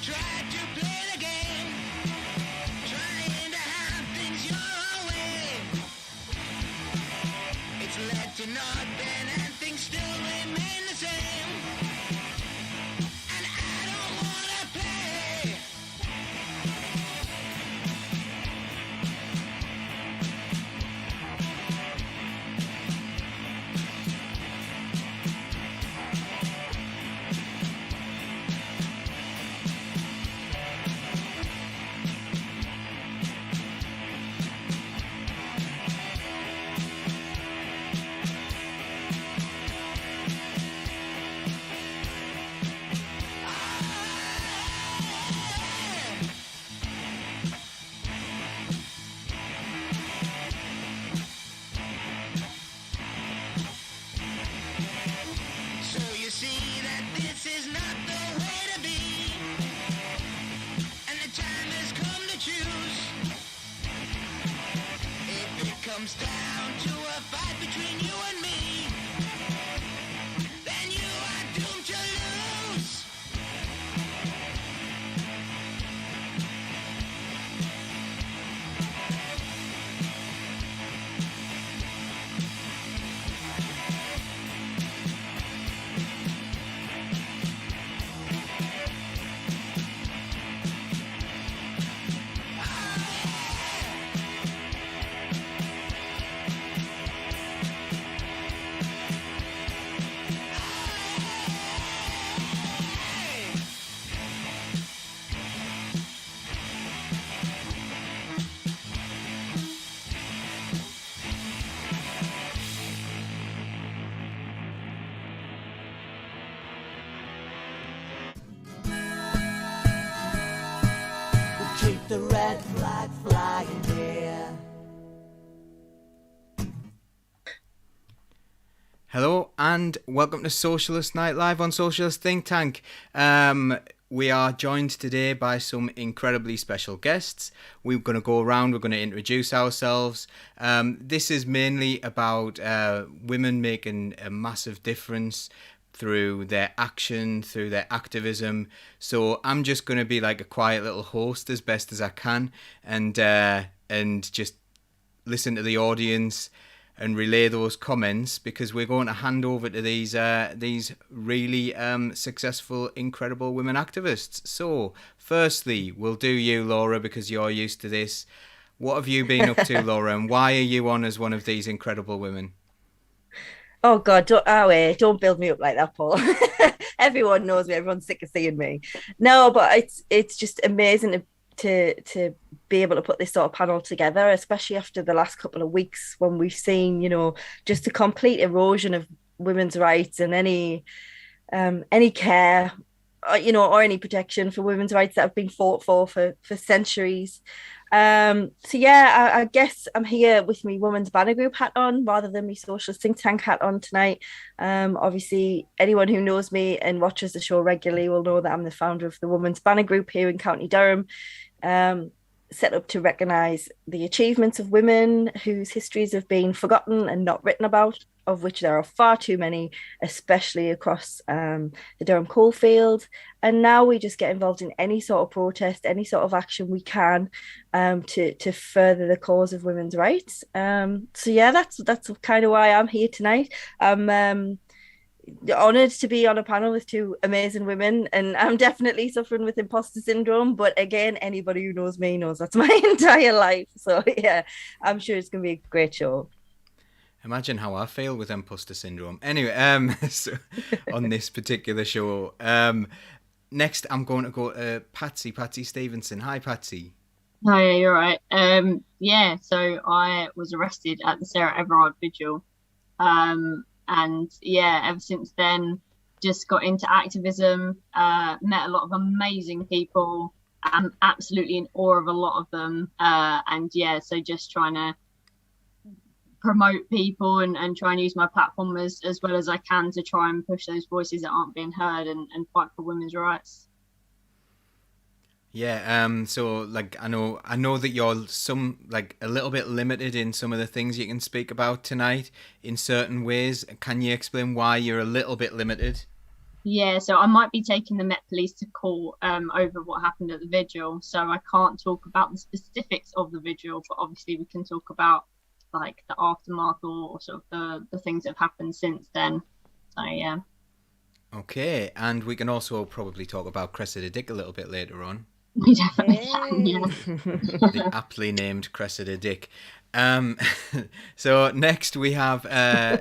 Try to play the game, trying to have things your way. It's led to nothing and things still remain the same. And I don't wanna play. So you see that this is not the way to be, and the time has come to choose. If it comes down to a fight between you and me, then you are doomed to lose. Keep the red flag flying here. Hello and welcome to Socialist Night live on Socialist Think Tank. We are joined today by some incredibly special guests. We're going to go around, we're going to introduce ourselves. This is mainly about women making a massive difference through their action, through their activism. So I'm just going to be like a quiet little host as best as I can, and just listen to the audience and relay those comments, because we're going to hand over to these really successful, incredible women activists. So firstly, we'll do you, Laura, because you're used to this. What have you been up to, Laura, and why are you on as one of these incredible women? Oh God, don't build me up like that, Paul. Everyone knows me, everyone's sick of seeing me. No, but it's just amazing to be able to put this sort of panel together, especially after the last couple of weeks when we've seen, just a complete erosion of women's rights and any care, or any protection for women's rights that have been fought for centuries. So yeah, I guess I'm here with my Women's Banner Group hat on rather than my Socialist Think Tank hat on tonight. Obviously, anyone who knows me and watches the show regularly will know that I'm the founder of the Women's Banner Group here in County Durham, set up to recognise the achievements of women whose histories have been forgotten and not written about, of which there are far too many, especially across the Durham coalfield. And now we just get involved in any sort of protest, any sort of action we can to further the cause of women's rights. So yeah, that's kind of why I'm here tonight. I'm honoured to be on a panel with two amazing women, and I'm definitely suffering with imposter syndrome, but again, anybody who knows me knows that's my entire life. So yeah, I'm sure it's going to be a great show. Imagine how I feel with imposter syndrome. Anyway, so on this particular show, next I'm going to go to Patsy Stevenson. Hi, Patsy. Hi, you're right. So I was arrested at the Sarah Everard vigil. And yeah, ever since then, just got into activism, met a lot of amazing people. I'm absolutely in awe of a lot of them. So just trying to promote people and try and use my platform as well as I can to try and push those voices that aren't being heard and fight for women's rights. Yeah, so like I know that you're a little bit limited in some of the things you can speak about tonight in certain ways. Can you explain why you're a little bit limited? Yeah, so I might be taking the Met Police to court over what happened at the vigil. So I can't talk about the specifics of the vigil, but obviously we can talk about like the aftermath or sort of the things that have happened since then. So yeah. Okay, and we can also probably talk about Cressida Dick a little bit later on. We definitely can, yeah. The aptly named Cressida Dick. Um, so next we have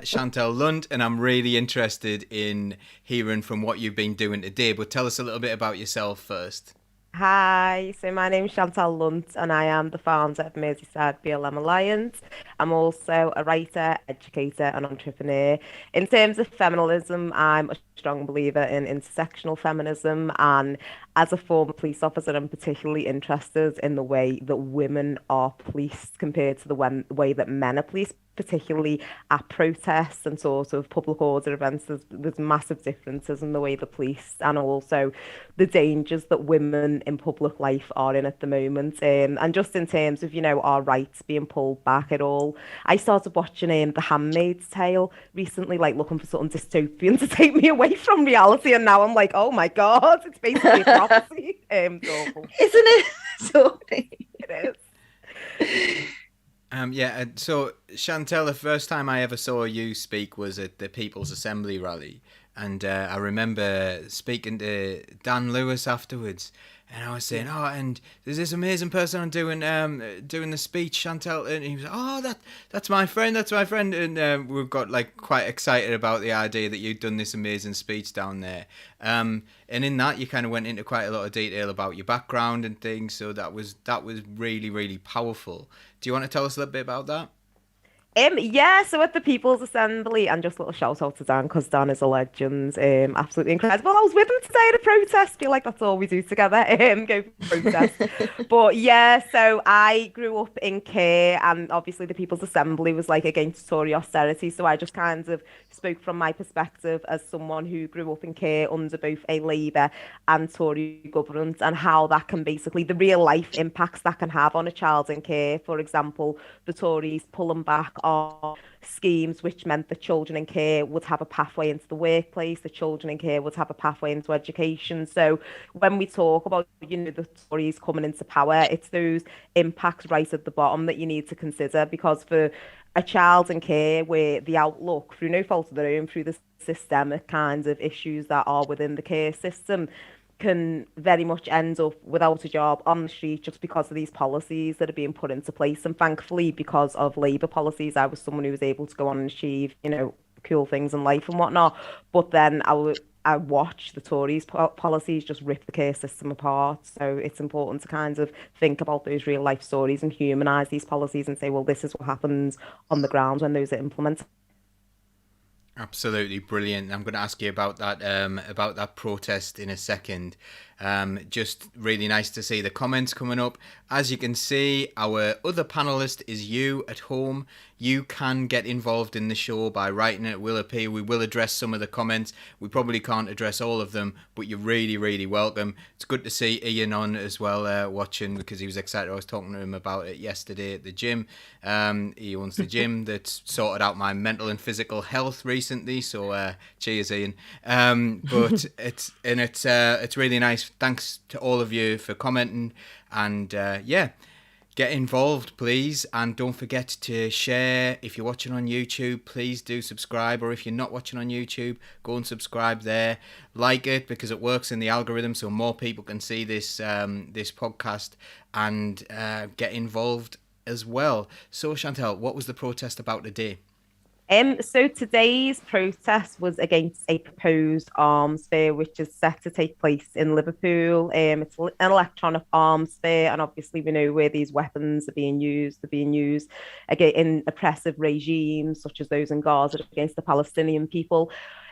Chantelle Lunt, and I'm really interested in hearing from what you've been doing today. But tell us a little bit about yourself first. Hi, so my name's Chantelle Lunt and I am the founder of Merseyside BLM Alliance. I'm also a writer, educator and entrepreneur. In terms of feminism, I'm a strong believer in intersectional feminism, and as a former police officer, I'm particularly interested in the way that women are policed compared to the way that men are policed, particularly at protests and sort of public order events. There's massive differences in the way the police and also the dangers that women in public life are in at the moment. And just in terms of, our rights being pulled back at all. I started watching The Handmaid's Tale recently, like looking for something dystopian to take me away from reality. And now I'm like, oh my God, it's basically a prophecy. It's awful. Isn't it? Sorry. It is. So Chantelle, the first time I ever saw you speak was at the People's Assembly rally, and I remember speaking to Dan Lewis afterwards, and I was saying, "Oh, and there's this amazing person I'm doing the speech, Chantelle," and he was, "Oh, that's my friend, and we got like quite excited about the idea that you'd done this amazing speech down there, and in that you kind of went into quite a lot of detail about your background and things, so that was really, really powerful. Do you want to tell us a little bit about that? Yeah, so at the People's Assembly, and just a little shout out to Dan because Dan is a legend, absolutely incredible. I was with him today at a protest. Feel like that's all we do together, go for protest. But yeah, so I grew up in care, and obviously the People's Assembly was like against Tory austerity. So I just kind of spoke from my perspective as someone who grew up in care under both a Labour and Tory government, and how that can basically the real life impacts that can have on a child in care. For example, the Tories pulling back on schemes which meant that children in care would have a pathway into the workplace, the children in care would have a pathway into education. So when we talk about, the Tories coming into power, it's those impacts right at the bottom that you need to consider, because for a child in care where the outlook, through no fault of their own, through the systemic kinds of issues that are within the care system, can very much end up without a job on the street just because of these policies that are being put into place. And thankfully, because of Labour policies, I was someone who was able to go on and achieve, cool things in life and whatnot. But then I watched the Tories' policies just rip the care system apart. So it's important to kind of think about those real life stories and humanise these policies and say, well, this is what happens on the ground when those are implemented. Absolutely brilliant. I'm going to ask you about that protest in a second. Just really nice to see the comments coming up. As you can see, our other panelist is you at home. You can get involved in the show by writing it. Will appear. We will address some of the comments. We probably can't address all of them, but you're really, really welcome. It's good to see Ian on as well, watching, because he was excited. I was talking to him about it yesterday at the gym. He owns the gym that's sorted out my mental and physical health recently. So cheers, Ian. But it's really nice. Thanks to all of you for commenting, and get involved, please, and don't forget to share. If you're watching on YouTube, please do subscribe, or if you're not watching on YouTube, go and subscribe there. Like it, because it works in the algorithm, so more people can see this podcast and get involved as well. So Chantelle, what was the protest about today? So today's protest was against a proposed arms fair, which is set to take place in Liverpool. It's an electronic arms fair, and obviously we know where these weapons are being used. They're being used again in oppressive regimes, such as those in Gaza against the Palestinian people.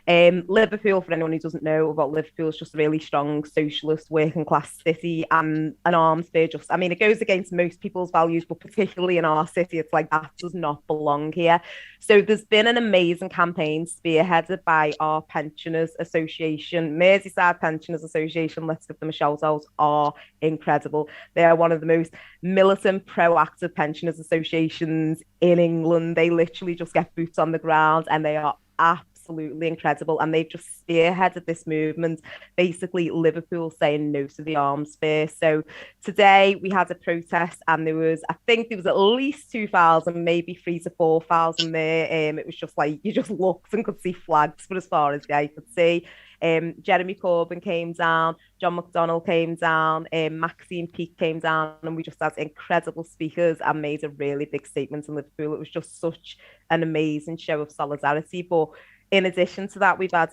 Liverpool, for anyone who doesn't know about Liverpool, is just a really strong socialist working class city, and an arms fair it goes against most people's values, but particularly in our city, it's like that does not belong here. So there's been an amazing campaign spearheaded by our pensioners association, Merseyside Pensioners Association. Let's give them a shout out. Are incredible. They are one of the most militant, proactive pensioners associations in England. They literally just get boots on the ground, and they are absolutely absolutely incredible. And they've just spearheaded this movement, basically Liverpool saying no to the arms fair. So today we had a protest, and I think there was at least 2,000, maybe 3,000 to 4,000 there. It was just like, you just looked and could see flags for as far as the eye could see. Jeremy Corbyn came down, John McDonnell came down, Maxine Peake came down, and we just had incredible speakers and made a really big statement in Liverpool. It was just such an amazing show of solidarity. But in addition to that, we've had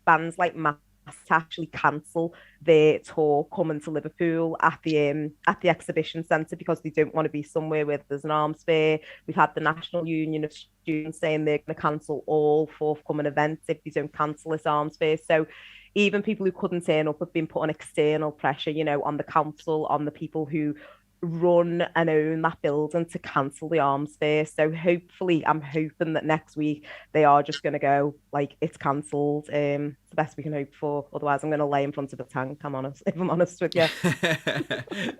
bands like Mass to actually cancel their tour coming to Liverpool at the exhibition centre because they don't want to be somewhere where there's an arms fair. We've had the National Union of Students saying they're going to cancel all forthcoming events if they don't cancel this arms fair. So even people who couldn't turn up have been put on external pressure, on the council, on the people who run and own that building to cancel the arms fair. So hopefully, I'm hoping that next week they are just going to go, like, it's cancelled. It's the best we can hope for. Otherwise, I'm going to lay in front of a tank, if I'm honest with you.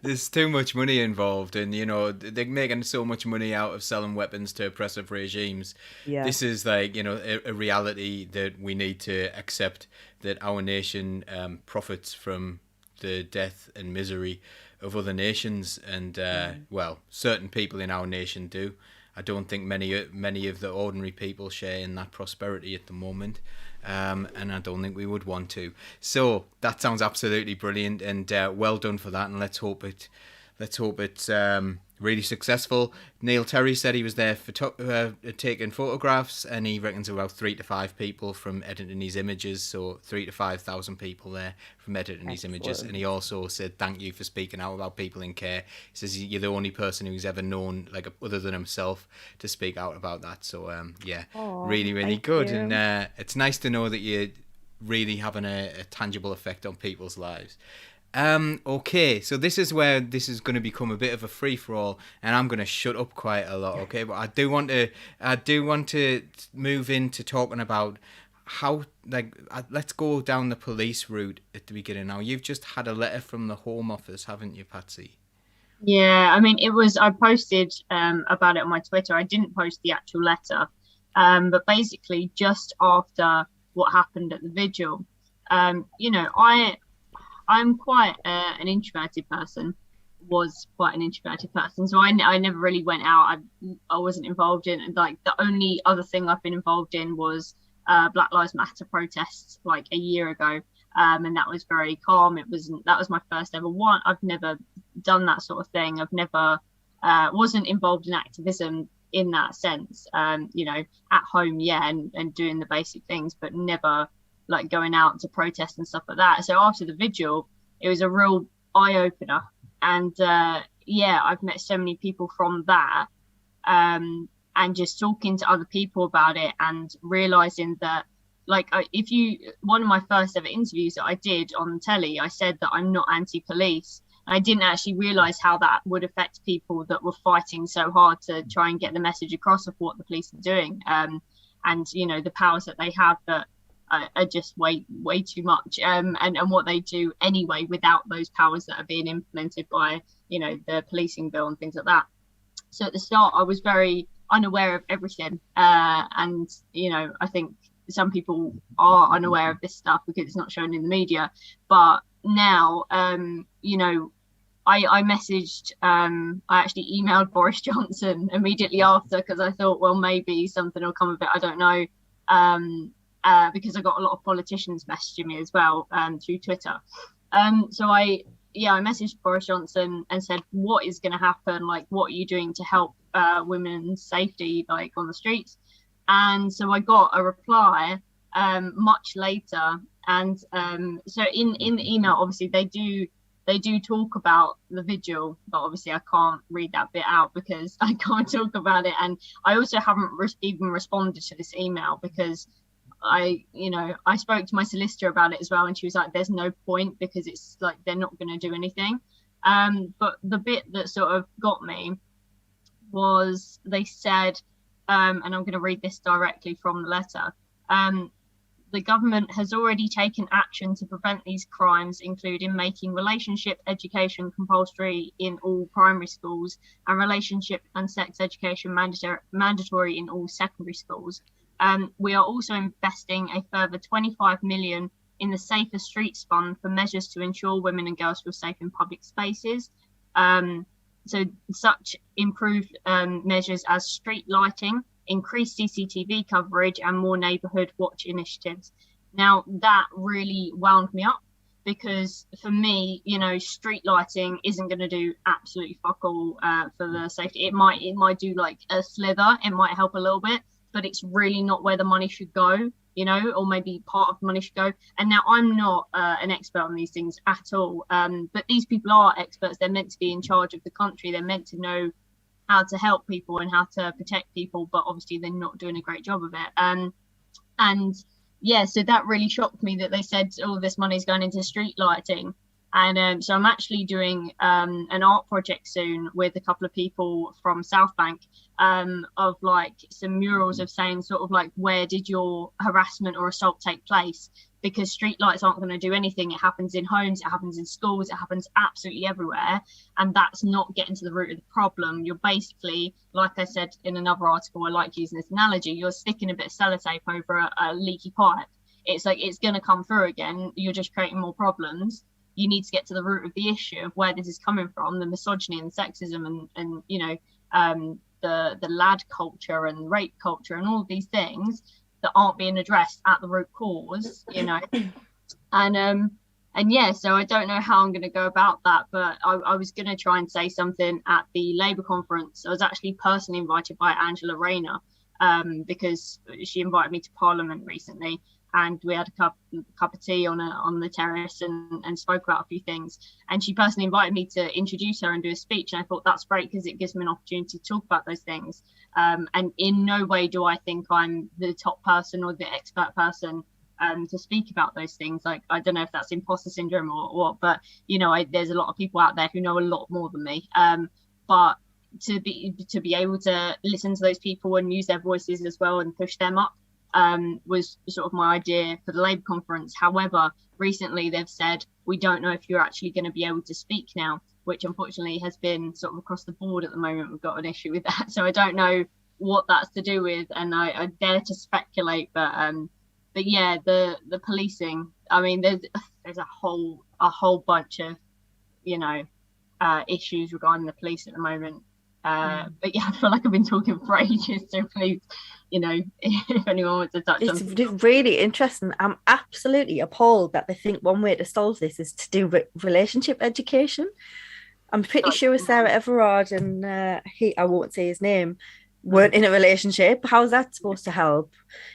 There's too much money involved, and they're making so much money out of selling weapons to oppressive regimes. Yeah. This is like a reality that we need to accept, that our nation profits from the death and misery of other nations, and well, certain people in our nation do. I don't think many of the ordinary people share in that prosperity at the moment, and I don't think we would want to. So that sounds absolutely brilliant, and well done for that. And let's hope it's really successful. Neil Terry said he was there for taking photographs, and he reckons about 3 to 5 people from editing his images, so 3,000 to 5,000 people there from editing his images. And he also said thank you for speaking out about people in care. He says you're the only person who's ever known, like, other than himself, to speak out about that. So really, really good. You. And it's nice to know that you're really having a tangible effect on people's lives. Okay, so this is where this is going to become a bit of a free-for-all, and I'm going to shut up quite a lot, okay? But I do want to move into talking about how, let's go down the police route at the beginning. Now, you've just had a letter from the Home Office, haven't you, Patsy? Yeah, I mean, I posted about it on my Twitter. I didn't post the actual letter, but basically just after what happened at the vigil, I'm quite an introverted person, was quite an introverted person. So I never really went out. I wasn't involved in, like, the only other thing I've been involved in was Black Lives Matter protests like a year ago. And that was very calm. That was my first ever one. I've never done that sort of thing. I've never, wasn't involved in activism in that sense. At home, yeah, and doing the basic things, but never like going out to protest and stuff like that. So after the vigil, it was a real eye-opener. And I've met so many people from that, and just talking to other people about it and realizing that, like, one of my first ever interviews that I did on telly, I said that I'm not anti-police. I didn't actually realize how that would affect people that were fighting so hard to try and get the message across of what the police are doing, and the powers that they have that are just way too much, and what they do anyway without those powers that are being implemented by the policing bill and things like that. So at the start I was very unaware of everything, and I think some people are unaware of this stuff because it's not shown in the media. But now I messaged, I actually emailed Boris Johnson immediately after, because I thought, well, maybe something will come of it, I don't know, because I got a lot of politicians messaging me as well through Twitter. So I messaged Boris Johnson and said, what is going to happen? Like, what are you doing to help women's safety, like, on the streets? And so I got a reply much later. And so in the email, obviously they do talk about the vigil, but obviously I can't read that bit out because I can't talk about it. And I also haven't even responded to this email because I spoke to my solicitor about it as well, and she was like, there's no point because it's like they're not going to do anything. But the bit that sort of got me was they said, and I'm going to read this directly from the letter, the government has already taken action to prevent these crimes, including making relationship education compulsory in all primary schools and relationship and sex education mandatory in all secondary schools. We are also investing a further 25 million in the Safer Streets Fund for measures to ensure women and girls feel safe in public spaces. So such improved measures as street lighting, increased CCTV coverage, and more neighbourhood watch initiatives. Now, that really wound me up, because for me, street lighting isn't going to do absolutely fuck all for the safety. It might do like a slither, it might help a little bit, but it's really not where the money should go, or maybe part of the money should go. And now I'm not an expert on these things at all, but these people are experts. They're meant to be in charge of the country. They're meant to know how to help people and how to protect people, but obviously they're not doing a great job of it. And yeah, so that really shocked me that they said all this money is going into street lighting. And so I'm actually doing an art project soon with a couple of people from South Bank, of like some murals of saying sort of like, where did your harassment or assault take place? Because street lights aren't going to do anything. It happens in homes, it happens in schools, it happens absolutely everywhere. And that's not getting to the root of the problem. You're basically, like I said in another article, I like using this analogy, you're sticking a bit of sellotape over a leaky pipe. It's like, it's going to come through again. You're just creating more problems. You need to get to the root of the issue of where this is coming from, the misogyny and sexism and the lad culture and rape culture and all of these things that aren't being addressed at the root cause, and yeah, so I don't know how I'm going to go about that, but I was going to try and say something at the Labour conference. I was actually personally invited by Angela Rayner, because she invited me to Parliament recently, and we had a cup of tea on the terrace and spoke about a few things. And she personally invited me to introduce her and do a speech. And I thought that's great, because it gives me an opportunity to talk about those things. And in no way do I think I'm the top person or the expert person to speak about those things. Like, I don't know if that's imposter syndrome or what, but there's a lot of people out there who know a lot more than me. But to be able to listen to those people and use their voices as well and push them up, was sort of my idea for the Labour conference. However, recently they've said, we don't know if you're actually going to be able to speak now, which unfortunately has been sort of across the board at the moment. We've got an issue with that. So I don't know what that's to do with, and I dare to speculate, but yeah, the policing, I mean, there's a whole bunch of, issues regarding the police at the moment. But yeah, I feel like I've been talking for ages, so please, if anyone wants to touch on it's really interesting. I'm absolutely appalled that they think one way to solve this is to do relationship education. I'm pretty sure Sarah Everard and I won't say his name, weren't in a relationship. How's that supposed to help?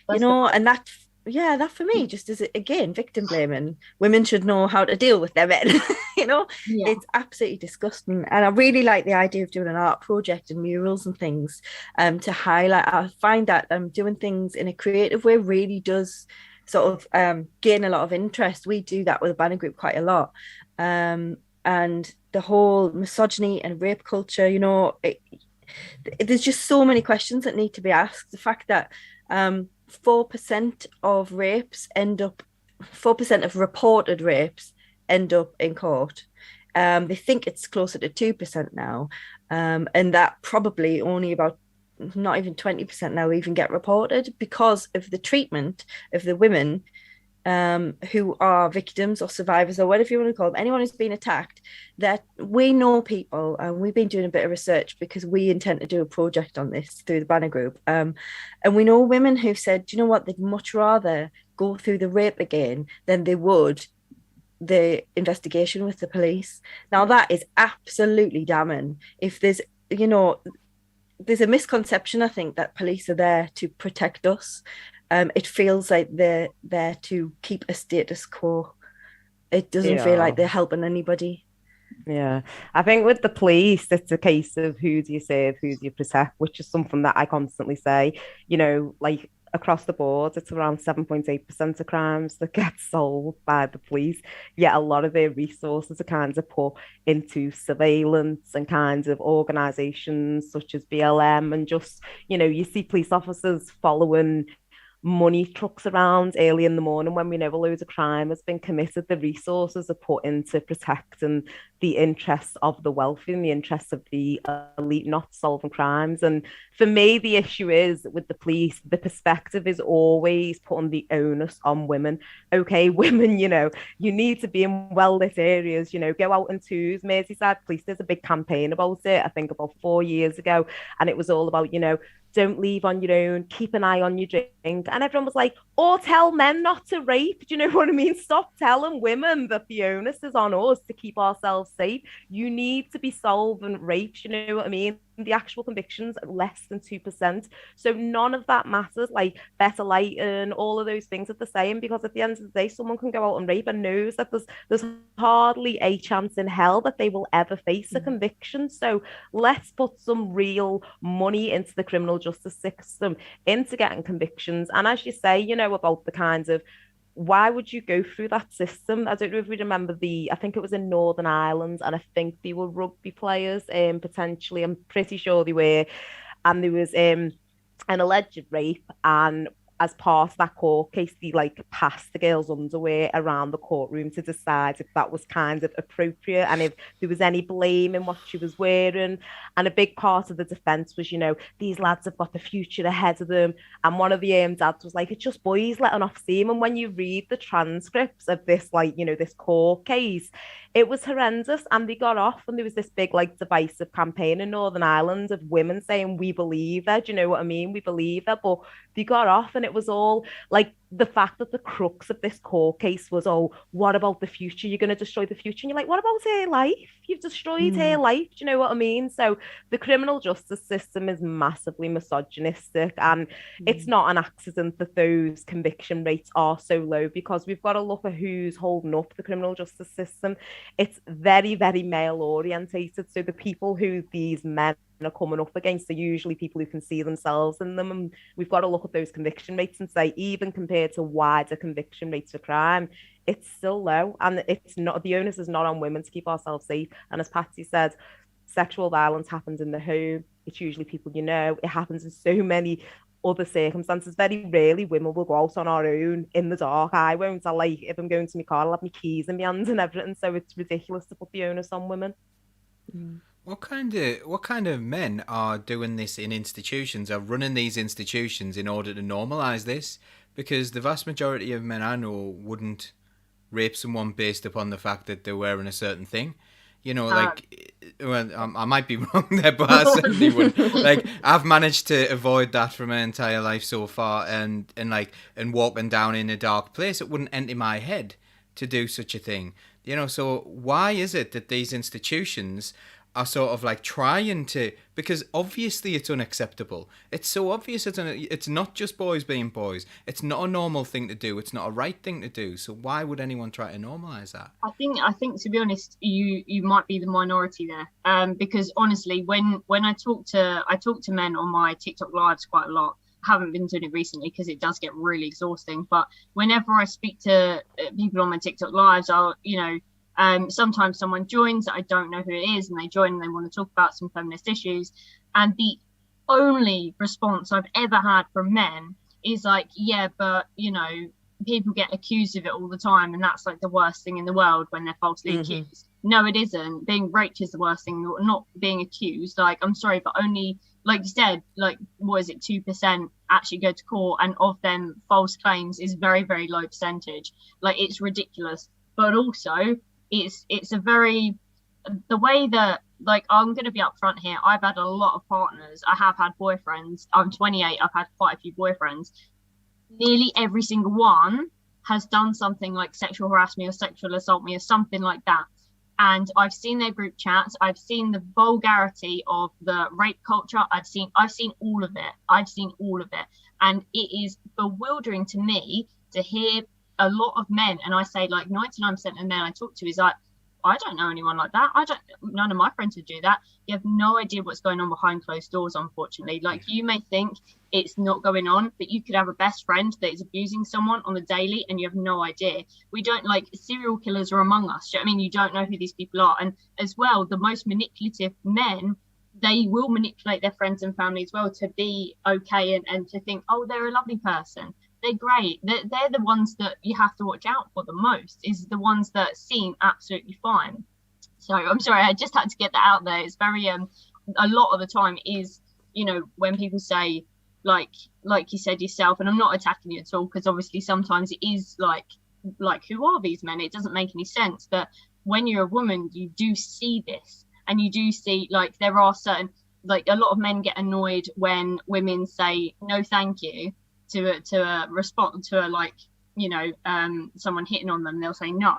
And that for me just is, again, victim blaming. Women should know how to deal with their men. It's absolutely disgusting. And I really like the idea of doing an art project and murals and things to highlight. I find that doing things in a creative way really does sort of gain a lot of interest. We do that with the banner group quite a lot. And the whole misogyny and rape culture, there's just so many questions that need to be asked. The fact that 4% of rapes 4% of reported rapes end up in court. They think it's closer to 2% now, and that probably only about not even 20% now even get reported because of the treatment of the women who are victims or survivors or whatever you want to call them, anyone who's been attacked. That we know people, and we've been doing a bit of research because we intend to do a project on this through the banner group, and we know women who've said, do you know what, they'd much rather go through the rape again than they would the investigation with the police. Now that is absolutely damning. If there's a misconception, I think, that police are there to protect us. It feels like they're there to keep a status quo. It doesn't feel like they're helping anybody. Yeah, I think with the police, it's a case of who do you save, who do you protect, which is something that I constantly say. Like across the board, it's around 7.8% of crimes that get solved by the police. Yet a lot of their resources are kind of put into surveillance and kinds of organisations such as BLM, and just, you see police officers following money trucks around early in the morning when we know a load of crime has been committed. The resources are put into protecting the interests of the wealthy and the interests of the elite, not solving crimes. And for me, the issue is with the police, the perspective is always putting the onus on women. Okay, women, you need to be in well-lit areas, go out in twos. Merseyside Police, there's a big campaign about it, I think about 4 years ago. And it was all about, don't leave on your own, keep an eye on your drink. And everyone was like, or tell men not to rape. Do you know what I mean? Stop telling women that the onus is on us to keep ourselves safe. You need to be solving rapes, you know what I mean? The actual convictions are less than 2%. So none of that matters. Like better lighting, all of those things are the same, because at the end of the day, someone can go out and rape and knows that there's hardly a chance in hell that they will ever face a conviction. So let's put some real money into the criminal justice system, into getting convictions. And as you say, about the kinds of, why would you go through that system? I don't know if we remember I think it was in Northern Ireland, and I think they were rugby players, potentially. I'm pretty sure they were. And there was an alleged rape, and as part of that court case, they passed the girl's underwear around the courtroom to decide if that was kind of appropriate and if there was any blame in what she was wearing. And a big part of the defence was, these lads have got the future ahead of them. And one of the dads was like, it's just boys letting off steam. And when you read the transcripts of this, this court case, it was horrendous. And they got off, and there was this big divisive campaign in Northern Ireland of women saying, we believe her. Do you know what I mean? We believe her. But they got off, and it was all the fact that the crux of this court case was, oh, what about the future? You're going to destroy the future. And you're like, what about her life? You've destroyed her life. Do you know what I mean? So the criminal justice system is massively misogynistic, and it's not an accident that those conviction rates are so low, because we've got to look at who's holding up the criminal justice system. It's very, very male orientated. So the people who these men are coming up against are usually people who can see themselves in them. And we've got to look at those conviction rates and say, even compared to wider conviction rates for crime, it's still low. And it's not, the onus is not on women to keep ourselves safe. And as Patsy said, sexual violence happens in the home. It's usually people it happens in so many other circumstances. Very rarely women will go out on our own in the dark. I won't. If I'm going to my car, I'll have my keys in my hands and everything. So it's ridiculous to put the onus on women. What kind of men are doing this in institutions, are running these institutions in order to normalise this? Because the vast majority of men I know wouldn't rape someone based upon the fact that they're wearing a certain thing. I might be wrong there, but I certainly wouldn't. I've managed to avoid that for my entire life so far, and walking down in a dark place, it wouldn't enter my head to do such a thing. So why is it that these institutions are sort of trying to, because obviously it's unacceptable. It's so obvious it's not just boys being boys. It's not a normal thing to do. It's not a right thing to do. So why would anyone try to normalise that? I think to be honest, you might be the minority there. Because honestly, when I talk to men on my TikTok lives quite a lot. I haven't been doing it recently because it does get really exhausting. But whenever I speak to people on my TikTok lives, I'll sometimes someone joins that I don't know who it is, and they join and they want to talk about some feminist issues. And the only response I've ever had from men is yeah, but people get accused of it all the time, and that's the worst thing in the world when they're falsely accused. No, it isn't. Being raped is the worst thing, not being accused. I'm sorry, but only, like you said, what is it, 2% actually go to court, and of them false claims is very, very low percentage. It's ridiculous. But also it's a very, the way that, I'm going to be upfront here. I've had a lot of partners. I have had boyfriends. I'm 28. I've had quite a few boyfriends. Nearly every single one has done something like sexual harass me or sexual assault me or something like that. And I've seen their group chats. I've seen the vulgarity of the rape culture. I've seen all of it. And it is bewildering to me to hear a lot of men, and I say 99% of men I talk to is I don't know anyone like that. None of my friends would do that. You have no idea what's going on behind closed doors, unfortunately. You may think it's not going on, but you could have a best friend that is abusing someone on the daily and you have no idea. We don't, serial killers are among us. Do you know what I mean? You don't know who these people are. And as well, the most manipulative men, they will manipulate their friends and family as well to be okay and to think, oh, they're a lovely person. they're great. They're the ones that you have to watch out for the most, is the ones that seem absolutely fine. So I'm sorry, I just had to get that out there. It's very a lot of the time is, you know, when people say like you said yourself, and I'm not attacking you at all, because obviously sometimes it is like who are these men? It doesn't make any sense. But when you're a woman, you do see this, and you do see like there are certain, like a lot of men get annoyed when women say no thank you to a response to a, like, you know, someone hitting on them. They'll say no,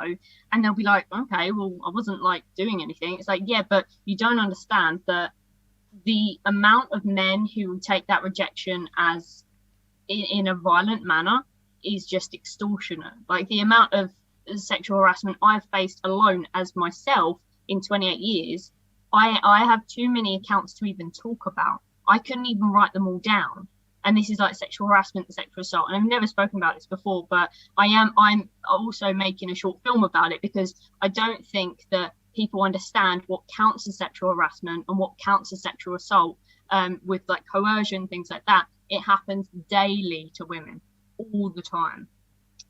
and they'll be like, okay, well, I wasn't like doing anything. It's like, yeah, but you don't understand that the amount of men who take that rejection as in a violent manner is just extortionate. Like the amount of sexual harassment I've faced alone as myself in 28 years, I have too many accounts to even talk about. I couldn't even write them all down. And this is like sexual harassment, sexual assault. And I've never spoken about this before, but I'm also making a short film about it, because I don't think that people understand what counts as sexual harassment and what counts as sexual assault, with like coercion, things like that. It happens daily to women all the time.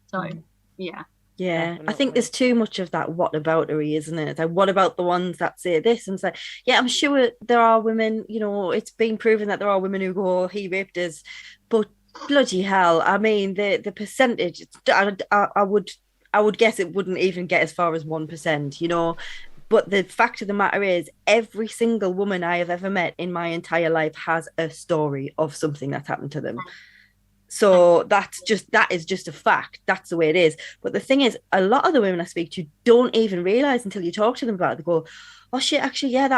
So, yeah. Yeah, Definitely. I think there's too much of that whataboutery, isn't it? Like, what about the ones that say this? And it's like, yeah, I'm sure there are women, you know, it's been proven that there are women who go, oh, he raped us, but bloody hell, I mean, the percentage, I would guess it wouldn't even get as far as 1%, you know. But the fact of the matter is, every single woman I have ever met in my entire life has a story of something that's happened to them. So that is just a fact. That's the way it is. But the thing is, a lot of the women I speak to don't even realize until you talk to them about it. They go, oh shit, actually, yeah,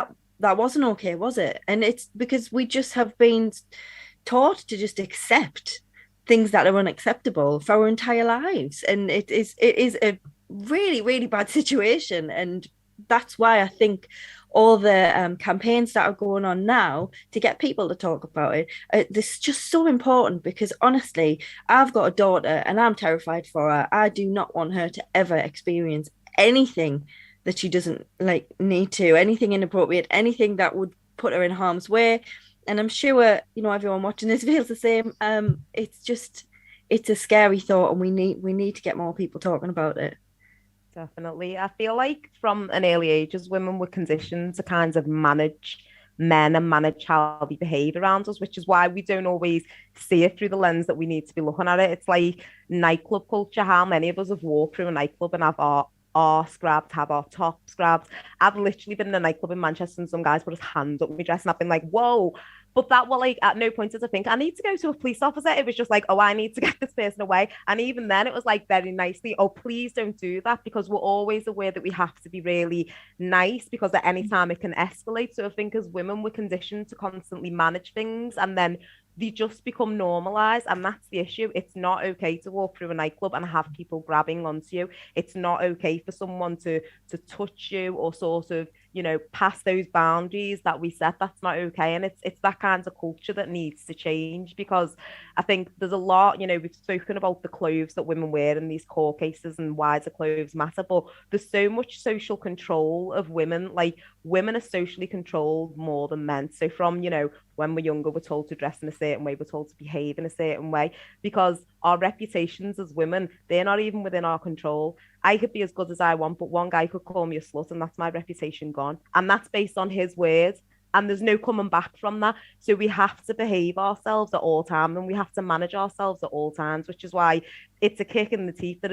that wasn't okay, was it? And it's because we just have been taught to just accept things that are unacceptable for our entire lives. And it is a really, really bad situation. And that's why I think all the campaigns that are going on now to get people to talk about it, this is just so important, because honestly, I've got a daughter and I'm terrified for her. I do not want her to ever experience anything that she doesn't like need to, anything inappropriate, anything that would put her in harm's way. And I'm sure, you know, everyone watching this feels the same. It's a scary thought, and we need to get more people talking about it. Definitely. I feel like from an early age, as women, were conditioned to kind of manage men and manage how they behave around us, which is why we don't always see it through the lens that we need to be looking at it. It's like nightclub culture. How many of us have walked through a nightclub and have our arse grabbed, have our tops grabbed? I've literally been in a nightclub in Manchester and some guys put his hand up my dress and I've been like, whoa. But that was like, at no point did I think I need to go to a police officer. It was just like, oh, I need to get this person away. And even then it was like very nicely, oh, please don't do that, because we're always aware that we have to be really nice, because at any time it can escalate. So I think as women, we're conditioned to constantly manage things, and then they just become normalized. And that's the issue. It's not okay to walk through a nightclub and have people grabbing onto you. It's not okay for someone to touch you or sort of, you know, past those boundaries that we set. That's not okay. And it's that kind of culture that needs to change, because I think there's a lot, you know, we've spoken about the clothes that women wear in these court cases and why do clothes matter, but there's so much social control of women. Like, women are socially controlled more than men. So from, you know, when we're younger, we're told to dress in a certain way, we're told to behave in a certain way, because our reputations as women, they're not even within our control. I could be as good as I want, but one guy could call me a slut and that's my reputation gone. And that's based on his words. And there's no coming back from that. So we have to behave ourselves at all times, and we have to manage ourselves at all times, which is why it's a kick in the teeth that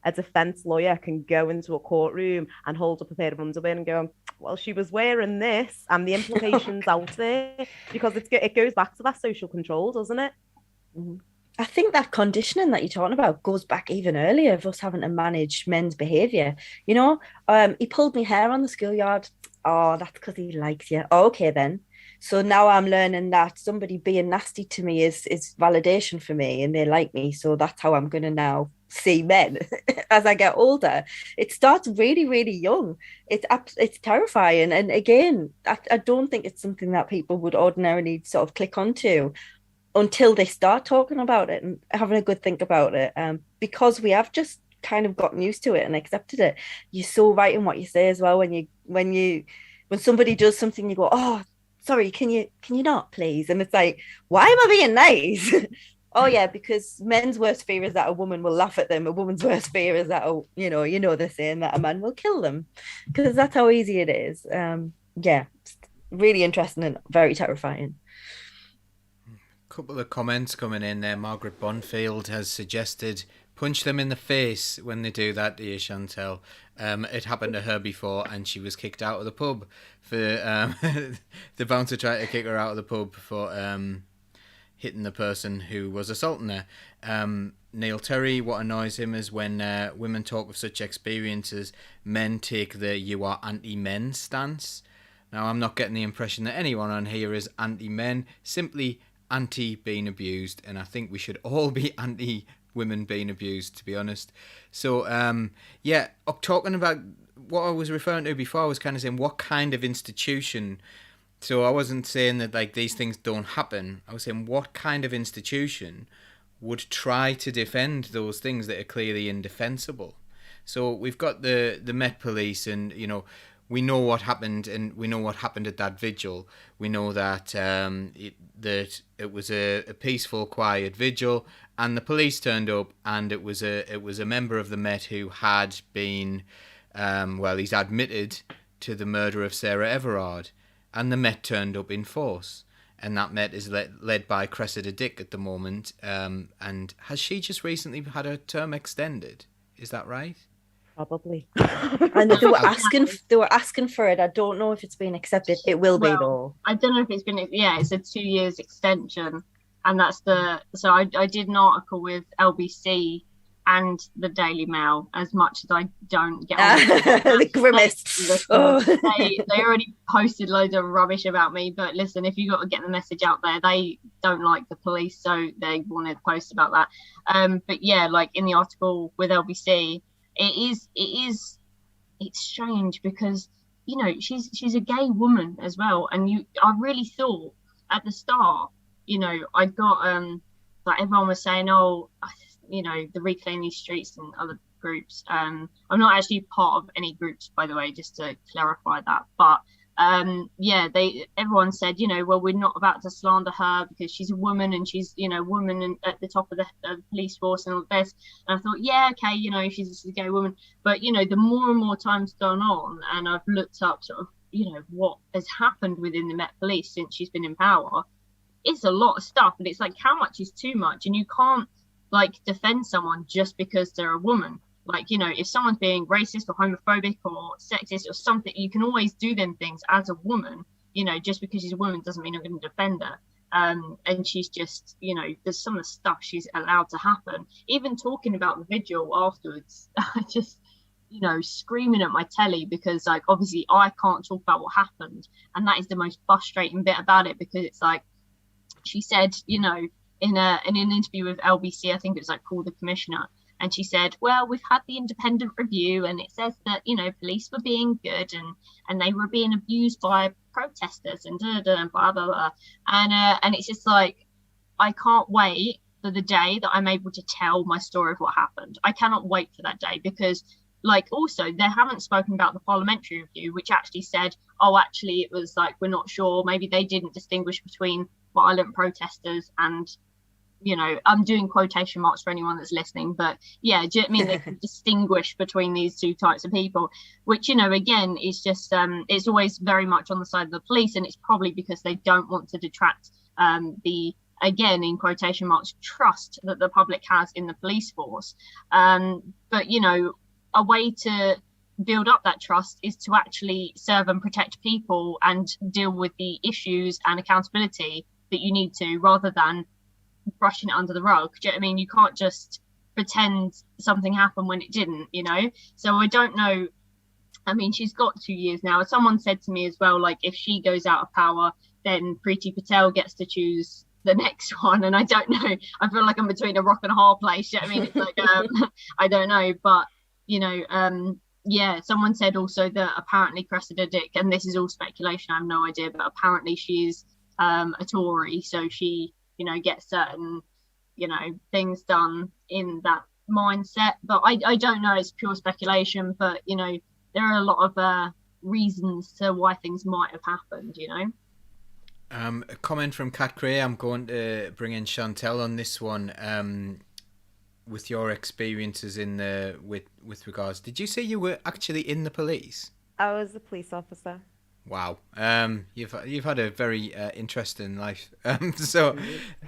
a defense lawyer can go into a courtroom and hold up a pair of underwear and go, well, she was wearing this, and the implications out there, because it goes back to that social control, doesn't it? Mm-hmm. I think that conditioning that you're talking about goes back even earlier, of us having to manage men's behaviour. You know, he pulled my hair on the schoolyard. Oh, that's because he likes you. Oh, okay, then. So now I'm learning that somebody being nasty to me is validation for me, and they like me. So that's how I'm going to now see men as I get older. It starts really, really young. It's terrifying. And again, I don't think it's something that people would ordinarily sort of click onto until they start talking about it and having a good think about it, because we have just kind of gotten used to it and accepted it. You're so right in what you say as well. When somebody does something, you go, oh, sorry, can you not, please? And it's like, why am I being nice? Oh yeah, because men's worst fear is that a woman will laugh at them. A woman's worst fear is that they're saying that a man will kill them, because that's how easy it is. Yeah, really interesting and very terrifying. Couple of comments coming in there. Margaret Bonfield has suggested punch them in the face when they do that to you, Chantelle. It happened to her before, and she was kicked out of the pub for the bouncer tried to kick her out of the pub for hitting the person who was assaulting her. Neil Terry, what annoys him is when women talk of such experiences, men take the "you are anti-men" stance. Now, I'm not getting the impression that anyone on here is anti-men, simply anti being abused, and I think we should all be anti women being abused, to be honest. So talking about what I was referring to before, I was kind of saying what kind of institution. So I wasn't saying that like these things don't happen. I was saying what kind of institution would try to defend those things that are clearly indefensible. So we've got the Met Police, and we know what happened, and we know what happened at that vigil. We know that it was a peaceful, quiet vigil, and the police turned up, and it was a member of the Met who had been, he's admitted to the murder of Sarah Everard, and the Met turned up in force, and that Met is led by Cressida Dick at the moment, and has she just recently had her term extended? Is that right? Probably. And they were asking for it. I don't know if it's been accepted. It will be though. I don't know if it's been. Yeah, it's a 2 years extension, and that's so I did an article with LBC and the Daily Mail. As much as I don't get on the grimace. They already posted loads of rubbish about me. But listen, if you got to get the message out there, they don't like the police, so they wanted to post about that. But yeah, like in the article with LBC. It's strange because she's a gay woman as well, and I really thought at the start I got like everyone was saying, the Reclaim These Streets and other groups. I'm not actually part of any groups, by the way, just to clarify that, but everyone said, well, we're not about to slander her because she's a woman, and she's woman at the top of the police force and all this. And I thought, yeah, okay, she's a gay woman. But the more and more time's gone on, and I've looked up sort of what has happened within the Met Police since she's been in power, it's a lot of stuff, and it's like, how much is too much? And you can't like defend someone just because they're a woman. Like, if someone's being racist or homophobic or sexist or something, you can always do them things as a woman. Just because she's a woman doesn't mean I'm going to defend her. And she's just, there's some of the stuff she's allowed to happen. Even talking about the vigil afterwards, I just, screaming at my telly because, like, obviously I can't talk about what happened. And that is the most frustrating bit about it, because it's like, she said, in an interview with LBC, I think it was like Call the Commissioner. And she said, well, we've had the independent review, and it says that, police were being good and they were being abused by protesters and blah, blah, blah. And it's just like, I can't wait for the day that I'm able to tell my story of what happened. I cannot wait for that day, because, like, also they haven't spoken about the parliamentary review, which actually said, actually, it was like, we're not sure. Maybe they didn't distinguish between violent protesters and, I'm doing quotation marks for anyone that's listening, but yeah, do you know what I mean? They can distinguish between these two types of people, which, again, is just, it's always very much on the side of the police, and it's probably because they don't want to detract the, again, in quotation marks, trust that the public has in the police force. But, a way to build up that trust is to actually serve and protect people and deal with the issues and accountability that you need to, rather than brushing it under the rug. Do you know what I mean? You can't just pretend something happened when it didn't, So I don't know. I mean, she's got 2 years now. Someone said to me as well, like, if she goes out of power, then Priti Patel gets to choose the next one. And I don't know. I feel like I'm between a rock and a hard place. Do you know what I mean? It's like, I don't know. But, someone said also that apparently Cressida Dick, and this is all speculation, I have no idea, but apparently she's a Tory. So she, get certain, things done in that mindset. But I don't know, it's pure speculation, but, there are a lot of reasons to why things might have happened, A comment from Kat Gray. I'm going to bring in Chantelle on this one. With your experiences in the with regards, did you say you were actually in the police? I was a police officer. Wow. You've had a very interesting life. So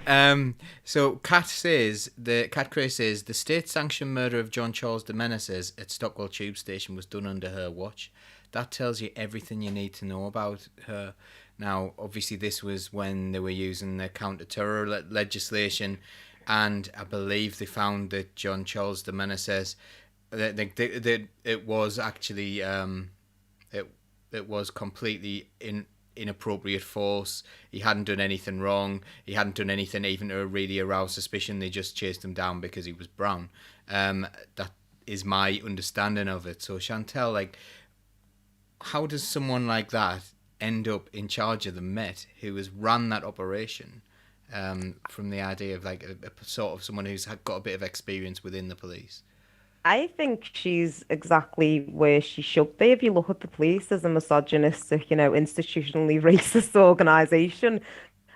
Kat Gray says the state-sanctioned murder of John Charles de Menezes at Stockwell Tube Station was done under her watch. That tells you everything you need to know about her. Now, obviously, this was when they were using the counter-terror legislation, and I believe they found that John Charles de Menezes, that it was actually it was completely inappropriate force. He hadn't done anything wrong. He hadn't done anything even to really arouse suspicion. They just chased him down because he was brown. That is my understanding of it. So Chantelle, like, how does someone like that end up in charge of the Met, who has run that operation, from the idea of like a sort of someone who's got a bit of experience within the police? I think she's exactly where she should be. If you look at the police as a misogynistic, institutionally racist organization,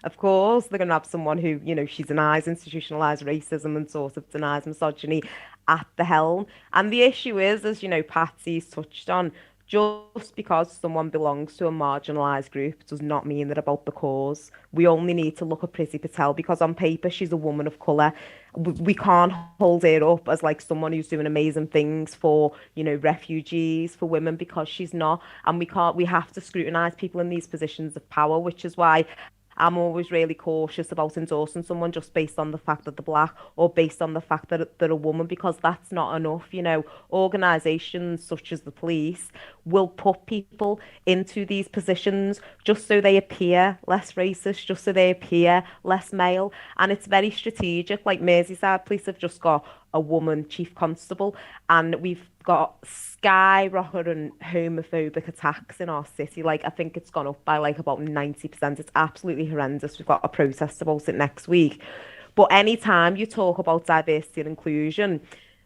of course they're going to have someone who, she denies institutionalized racism and sort of denies misogyny at the helm. And the issue is, as Patsy's touched on, just because someone belongs to a marginalised group does not mean they're about the cause. We only need to look at Priti Patel because on paper she's a woman of colour. We can't hold her up as like someone who's doing amazing things for, refugees, for women, because she's not. And we have to scrutinise people in these positions of power, which is why I'm always really cautious about endorsing someone just based on the fact that they're black or based on the fact that they're a woman, because that's not enough. Organisations such as the police will put people into these positions just so they appear less racist, just so they appear less male. And it's very strategic. Like Merseyside Police have just got a woman chief constable, and we've got skyrocketing homophobic attacks in our city. Like, I think it's gone up by like about 90%. It's absolutely horrendous. We've got a protest about it next week. But anytime you talk about diversity and inclusion,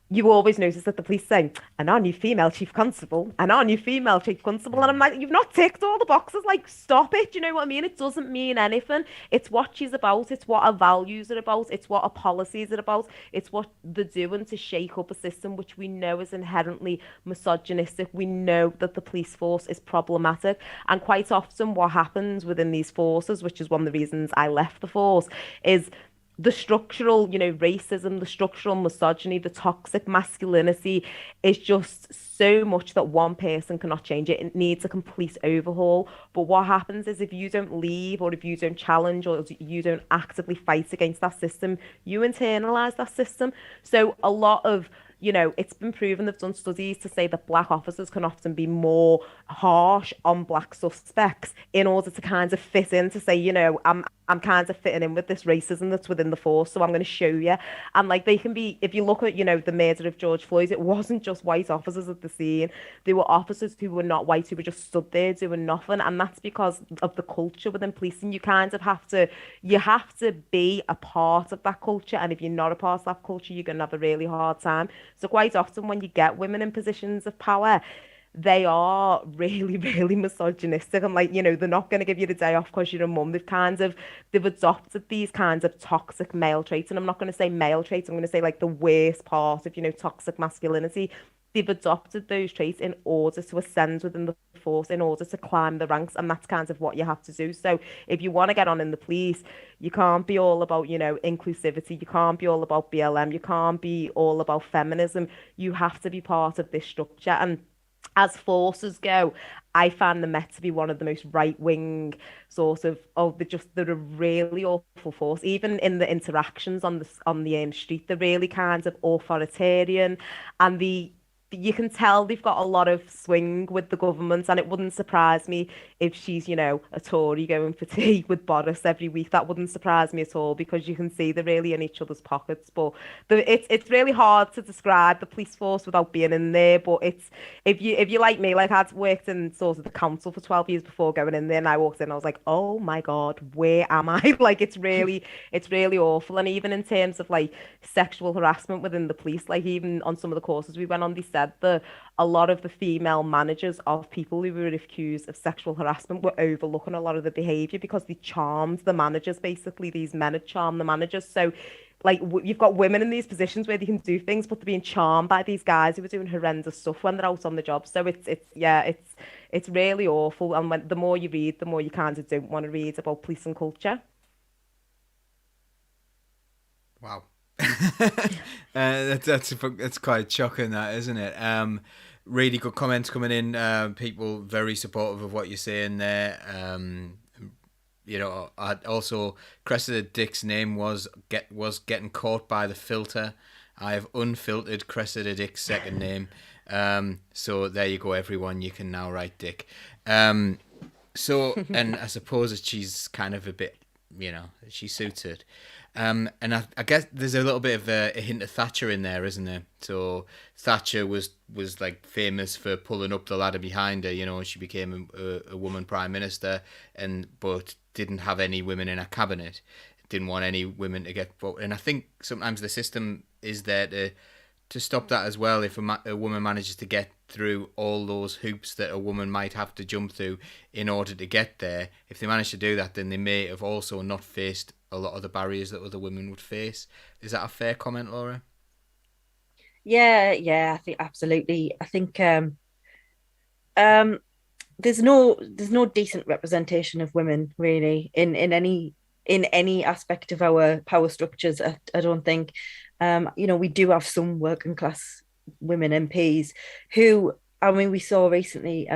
you always notice that the police say, and our new female chief constable, and our new female chief constable. And I'm like, you've not ticked all the boxes. Like, stop it. You know what I mean? It doesn't mean anything. It's what she's about. It's what our values are about. It's what our policies are about. It's what they're doing to shake up a system which we know is inherently misogynistic. We know that the police force is problematic. And quite often what happens within these forces, which is one of the reasons I left the force, is the structural, racism, the structural misogyny, the toxic masculinity is just so much that one person cannot change it. It needs a complete overhaul. But what happens is if you don't leave, or if you don't challenge, or if you don't actively fight against that system, you internalize that system. So a lot of it's been proven, they've done studies to say that black officers can often be more harsh on black suspects in order to kind of fit in, to say, I'm kind of fitting in with this racism that's within the force, so I'm going to show you. And like, they can be, if you look at, the murder of George Floyd, it wasn't just white officers at the scene. There were officers who were not white, who were just stood there doing nothing. And that's because of the culture within policing. You have to be a part of that culture. And if you're not a part of that culture, you're going to have a really hard time. So quite often when you get women in positions of power, they are really, really misogynistic, and like, they're not going to give you the day off because you're a mum. They've adopted these kinds of toxic male traits, and I'm not going to say male traits, I'm going to say like the worst part of, toxic masculinity. They've adopted those traits in order to ascend within the force, in order to climb the ranks, and that's kind of what you have to do. So if you want to get on in the police, you can't be all about, inclusivity, you can't be all about BLM, you can't be all about feminism. You have to be part of this structure. And as forces go, I find the Met to be one of the most right-wing sort of, they're a really awful force. Even in the interactions on the street, they're really kind of authoritarian, and you can tell they've got a lot of swing with the government, and it wouldn't surprise me if she's, a Tory going for tea with Boris every week. That wouldn't surprise me at all, because you can see they're really in each other's pockets. But it's really hard to describe the police force without being in there. But it's, if you like me, like I'd worked in sort of the council for 12 years before going in there, and I walked in, I was like, oh my God, where am I? Like, it's really awful. And even in terms of like sexual harassment within the police, like even on some of the courses we went on, they said said that a lot of the female managers of people who were accused of sexual harassment were overlooking a lot of the behavior because they charmed the managers. Basically, these men had charmed the managers. So like you've got women in these positions where they can do things, but they're being charmed by these guys who are doing horrendous stuff when they're out on the job. So it's really awful. And the more you read, the more you kind of don't want to read about police and culture. Wow. That's quite shocking, that, isn't it? Really good comments coming in. People very supportive of what you're saying there. I also Cressida Dick's name was getting caught by the filter. I have unfiltered Cressida Dick's second name. So there you go, everyone. You can now write Dick. So, and I suppose that she's kind of a bit, she suits it. And I guess there's a little bit of a hint of Thatcher in there, isn't there? So Thatcher was like famous for pulling up the ladder behind her. She became a woman prime minister, but didn't have any women in her cabinet. Didn't want any women to get voted. And I think sometimes the system is there to stop that as well. If a woman manages to get through all those hoops that a woman might have to jump through in order to get there, if they manage to do that, then they may have also not faced a lot of the barriers that other women would face. Is that a fair comment, Laura? Yeah, I think absolutely. I think there's no decent representation of women really in any aspect of our power structures. I don't think. We do have some working class women MPs who, I mean, we saw recently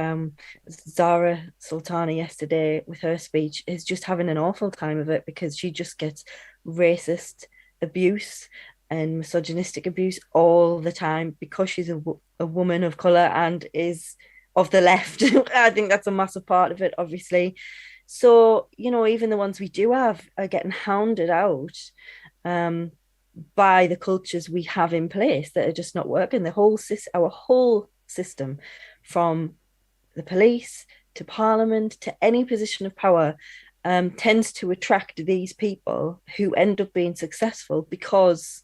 Zara Sultana yesterday with her speech is just having an awful time of it because she just gets racist abuse and misogynistic abuse all the time because she's a woman of color and is of the left. I think that's a massive part of it, obviously. So, even the ones we do have are getting hounded out by the cultures we have in place that are just not working. Our whole system, from the police to parliament to any position of power, tends to attract these people who end up being successful because,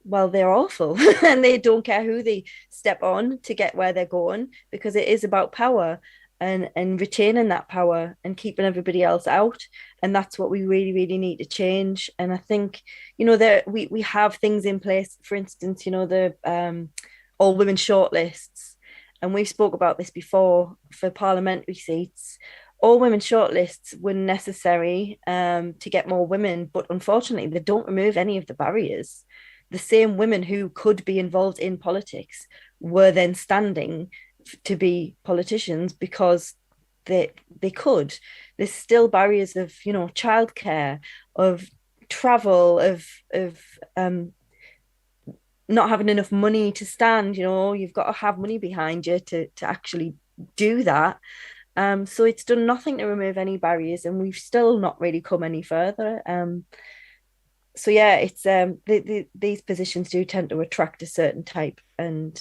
well, they're awful and they don't care who they step on to get where they're going, because it is about power and retaining that power and keeping everybody else out. And that's what we really, really need to change. And I think, we have things in place, for instance, the all women shortlists. And we've spoke about this before for parliamentary seats. All women shortlists were necessary to get more women, but unfortunately, they don't remove any of the barriers. The same women who could be involved in politics were then standing to be politicians because they could. There's still barriers of childcare, of travel, of not having enough money to stand. You've got to have money behind you to actually do that. So it's done nothing to remove any barriers, and we've still not really come any further. So yeah, it's these positions do tend to attract a certain type, and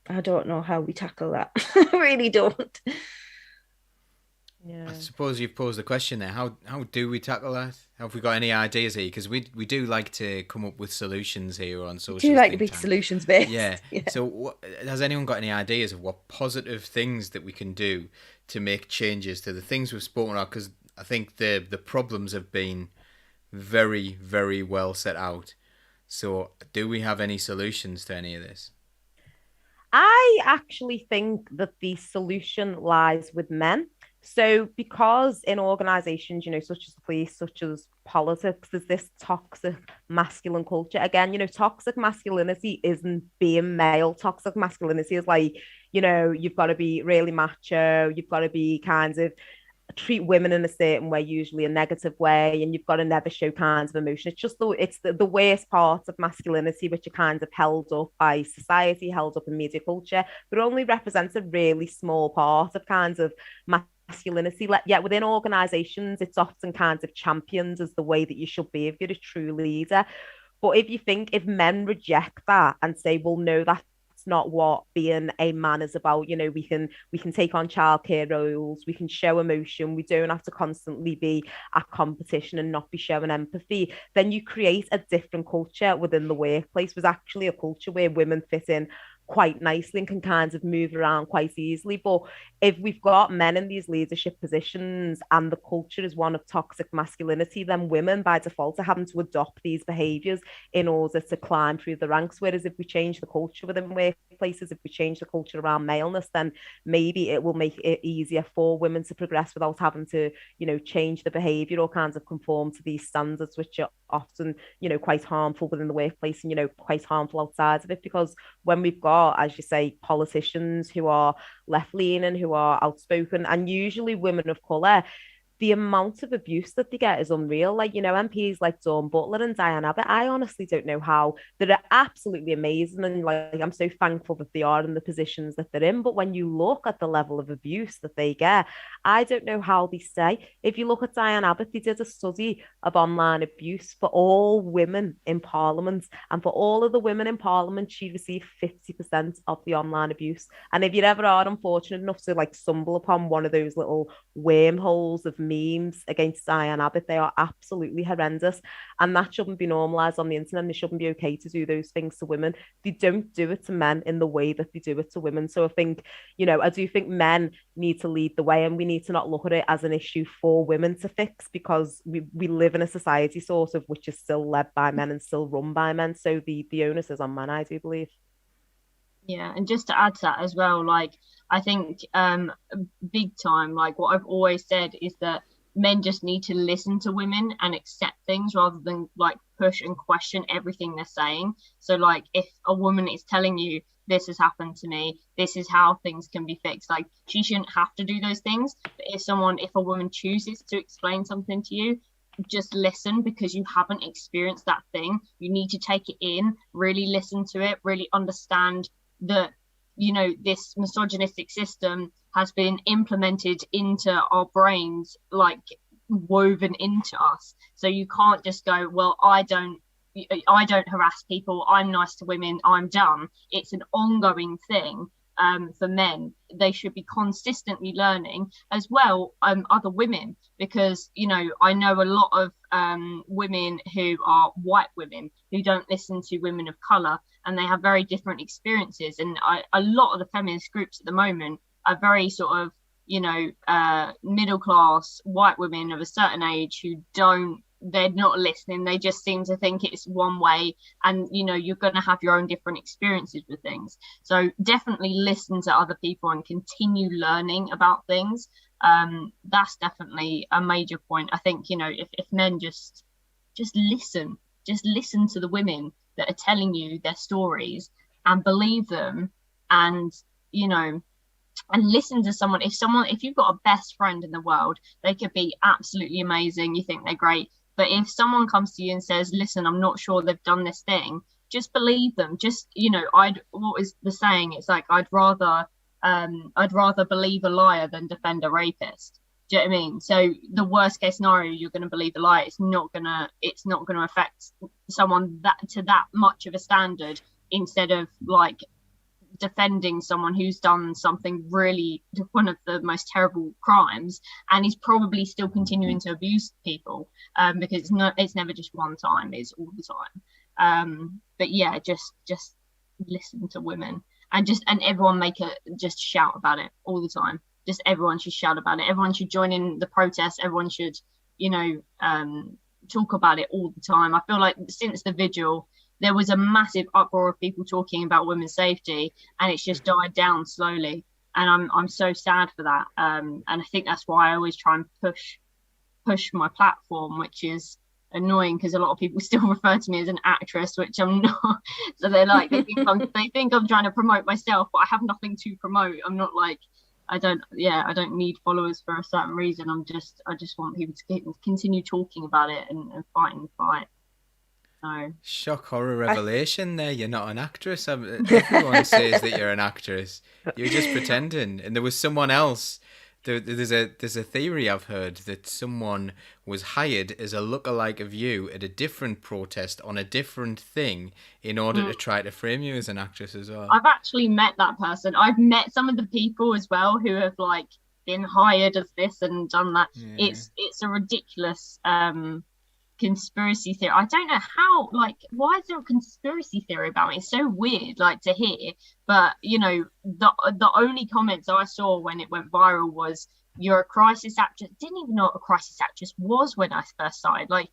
I don't know how we tackle that. I really don't. Yeah. I suppose you've posed the question there. How do we tackle that? Have we got any ideas here? Because we do like to come up with solutions here on social. Do you like to be solutions based? Yeah. So has anyone got any ideas of what positive things that we can do to make changes to the things we've spoken about? Because I think the problems have been very, very well set out. So do we have any solutions to any of this? I actually think that the solution lies with men. So because in organizations, such as the police, such as politics, there's this toxic masculine culture. Again, toxic masculinity isn't being male. Toxic masculinity is like, you've got to be really macho. You've got to be kind of treat women in a certain way, usually a negative way, and you've got to never show kinds of emotion. It's just the worst parts of masculinity, which are kind of held up by society, held up in media culture, but only represents a really small part of kinds of masculinity. Yet within organizations, it's often kind of championed as the way that you should be if you're a true leader. But if men reject that and say, well, no, that's not what being a man is about. We can take on childcare roles, we can show emotion, we don't have to constantly be at competition and not be showing empathy. Then you create a different culture within the workplace. Was actually a culture where women fit in quite nicely and can kind of move around quite easily. But if we've got men in these leadership positions and the culture is one of toxic masculinity, then women by default are having to adopt these behaviors in order to climb through the ranks. Whereas if we change the culture within workplaces, if we change the culture around maleness, then maybe it will make it easier for women to progress without having to, change the behavior or kind of conform to these standards, which are often, quite harmful within the workplace and, quite harmful outside of it. Because when we've got, as you say, politicians who are left leaning, who are outspoken, and usually women of colour, the amount of abuse that they get is unreal. Like, MPs like Dawn Butler and Diane Abbott, I honestly don't know how. They're absolutely amazing. And like, I'm so thankful that they are in the positions that they're in. But when you look at the level of abuse that they get, I don't know how they stay. If you look at Diane Abbott, they did a study of online abuse for all women in Parliament. And for all of the women in Parliament, she received 50% of the online abuse. And if you ever are unfortunate enough to like stumble upon one of those little wormholes of memes against Diane Abbott, they are absolutely horrendous, and that shouldn't be normalized on the internet, and it shouldn't be okay to do those things to women. They don't do it to men in the way that they do it to women. So I think, I do think men need to lead the way, and we need to not look at it as an issue for women to fix, because we live in a society sort of which is still led by men and still run by men. So the onus is on men, I do believe. Yeah, and just to add to that as well, like I think big time, like what I've always said is that men just need to listen to women and accept things rather than like push and question everything they're saying. So like if a woman is telling you this has happened to me, this is how things can be fixed, like she shouldn't have to do those things. But if a woman chooses to explain something to you, just listen, because you haven't experienced that thing. You need to take it in, really listen to it, really understand that this misogynistic system has been implemented into our brains, like woven into us. So you can't just go, well, I don't harass people, I'm nice to women, I'm done. It's an ongoing thing. For men, they should be consistently learning as well, other women, because I know a lot of women who are white women who don't listen to women of color, and they have very different experiences. And a lot of the feminist groups at the moment are very sort of middle class white women of a certain age who they're not listening. They just seem to think it's one way, and you're going to have your own different experiences with things. So definitely listen to other people and continue learning about things. That's definitely a major point. I think if men just listen to the women that are telling you their stories and believe them, and and listen to someone. If you've got a best friend in the world, they could be absolutely amazing, you think they're great, but if someone comes to you and says, listen, I'm not sure they've done this thing, just believe them. Just what is the saying? It's like I'd rather believe a liar than defend a rapist. Do you know what I mean? So the worst case scenario, you're going to believe a lie. It's not going to affect someone that much of a standard, instead of like defending someone who's done something really, one of the most terrible crimes, and he's probably still continuing to abuse people, because it's never just one time, it's all the time. But yeah, just listen to women, and everyone just shout about it all the time. Just everyone should shout about it. Everyone should join in the protest. Everyone should talk about it all the time. I feel like since the vigil, there was a massive uproar of people talking about women's safety, and it's just died down slowly. And I'm so sad for that. And I think that's why I always try and push my platform, which is annoying because a lot of people still refer to me as an actress, which I'm not. So they think I'm trying to promote myself, but I have nothing to promote. I'm not like, I don't need followers for a certain reason. I just want people to continue talking about it and fighting the fight. No. Shock horror revelation there. You're not an actress. Everyone says that you're an actress. You're just pretending. And there was someone else. There's a theory I've heard that someone was hired as a lookalike of you at a different protest on a different thing in order to try to frame you as an actress as well. I've actually met that person. I've met some of the people as well who have like been hired as this and done that. Yeah. It's a ridiculous conspiracy theory. I don't know how, like, why is there a conspiracy theory about me? It's so weird, like, to hear. But, you know, the only comments I saw when it went viral was, you're a crisis actress. Didn't even know what a crisis actress was when I first started. Like,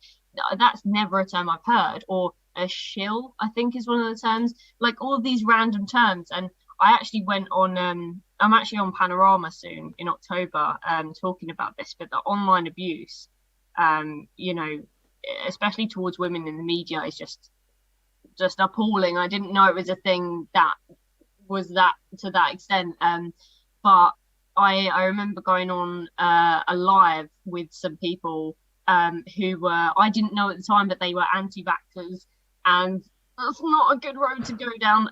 that's never a term I've heard. Or a shill, I think, is one of the terms. Like, all of these random terms. And I actually went on, I'm actually on Panorama soon in October, talking about this, but the online abuse, you know, especially towards women in the media, is just appalling. I didn't know it was a thing that was that to that extent. But I remember going on a live with some people who were, I didn't know at the time, but they were anti-vaxxers, and that's not a good road to go down.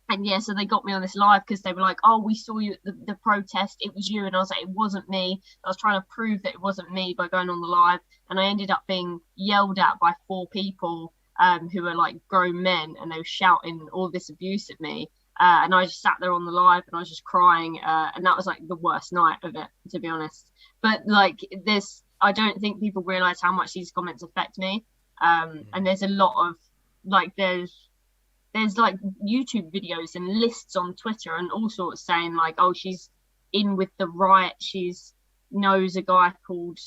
And yeah, so they got me on this live because they were like, oh, we saw you at the protest, it was you. And I was like, it wasn't me. I was trying to prove that it wasn't me by going on the live, and I ended up being yelled at by 4 people who were like grown men, and they were shouting all this abuse at me. And I just sat there on the live and I was just crying. And that was like the worst night of it, to be honest. But like this, I don't think people realize how much these comments affect me. And there's a lot of like, there's like YouTube videos and lists on Twitter and all sorts saying like, oh, she's in with the riot. She's knows a guy called,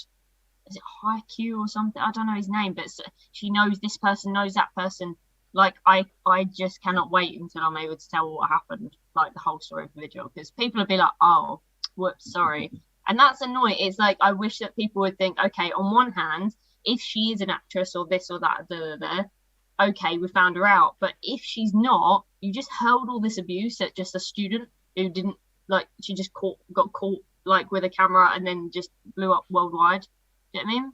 is it Haiku or something? I don't know his name, but she knows this person, knows that person. Like, I just cannot wait until I'm able to tell what happened, like the whole story of the vigil, because people will be like, oh, whoops, sorry. And that's annoying. It's like, I wish that people would think, okay, on one hand, if she is an actress or this or that, okay, we found her out. But if she's not, you just hurled all this abuse at just a student who didn't, like, she just got caught like with a camera and then just blew up worldwide. Do you know what I mean?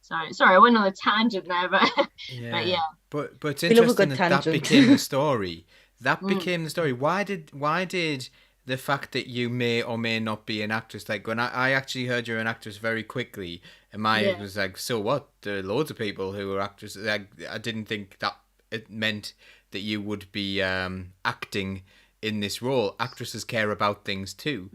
So sorry, I went on a tangent there, but yeah. But it's interesting that became the story. That became the story. Why did the fact that you may or may not be an actress, like when I actually heard you're an actress very quickly, and was like, so what? There are loads of people who are actresses. I didn't think that it meant that you would be acting in this role. Actresses care about things too,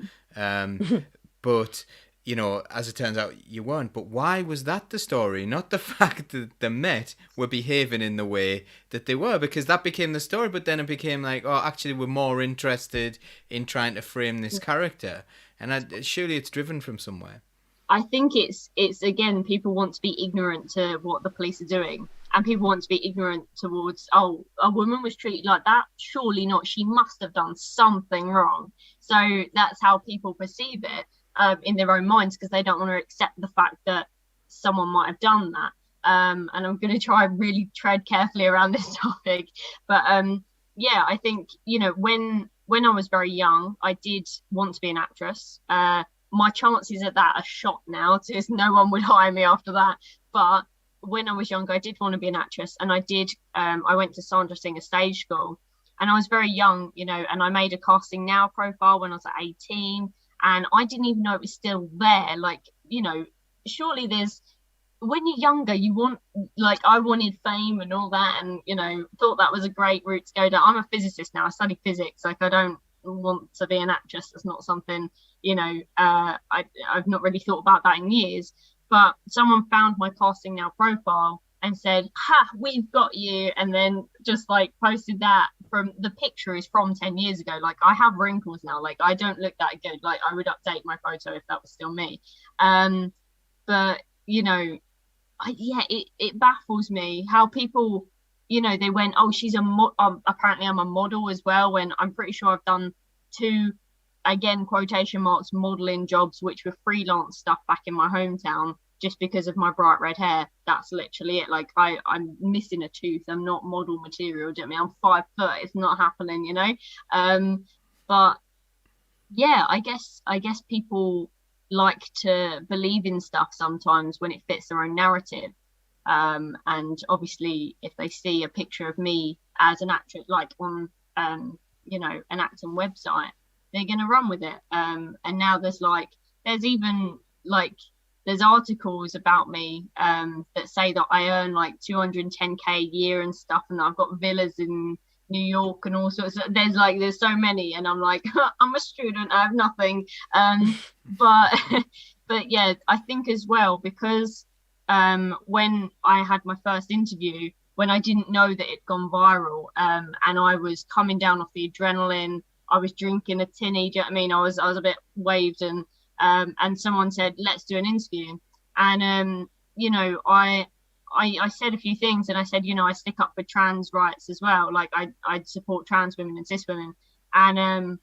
but you know, as it turns out, you weren't. But why was that the story? Not the fact that the Met were behaving in the way that they were, because that became the story. But then it became like, oh, actually, we're more interested in trying to frame this character. And surely it's driven from somewhere. I think it's again, people want to be ignorant to what the police are doing. And people want to be ignorant towards, oh, a woman was treated like that? Surely not. She must have done something wrong. So that's how people perceive it. In their own minds, because they don't want to accept the fact that someone might have done that. And I'm going to try and really tread carefully around this topic. But yeah, I think, you know, when I was very young, I did want to be an actress. My chances at that are shot now, because no one would hire me after that. But when I was younger, I did want to be an actress. And I did, I went to Sandra Singer Stage School. And I was very young, you know, and I made a Casting Now profile when I was 18. And I didn't even know it was still there. Like, you know, surely when you're younger, you want, like, I wanted fame and all that, and, you know, thought that was a great route to go down. I'm a physicist now. I study physics. Like, I don't want to be an actress. That's not something, you know, I've not really thought about that in years. But someone found my Casting Now profile and said, ha, we've got you. And then just like posted that. From the picture is from 10 years ago. Like, I have wrinkles now. Like, I don't look that good. Like, I would update my photo if that was still me. But you know, it baffles me how people, you know, they went, oh, she's apparently I'm a model as well, when I'm pretty sure I've done 2, again, quotation marks, modeling jobs, which were freelance stuff back in my hometown, just because of my bright red hair. That's literally it. Like, I'm missing a tooth. I'm not model material. Do you know what I mean? I'm 5 foot. It's not happening, you know? But yeah, I guess people like to believe in stuff sometimes when it fits their own narrative. And obviously, if they see a picture of me as an actress, like on, you know, an acting website, they're going to run with it. And now there's articles about me that say that I earn like 210k a year and stuff, and that I've got villas in New York and all sorts. There's so many, and I'm like, I'm a student, I have nothing. But yeah, I think as well, because when I had my first interview, when I didn't know that it'd gone viral, and I was coming down off the adrenaline. I was drinking a tinny. Do you know what I mean? I was a bit waved, and someone said, "Let's do an interview." And you know, I said a few things, and I said, you know, I stick up for trans rights as well. Like I'd support trans women and cis women, and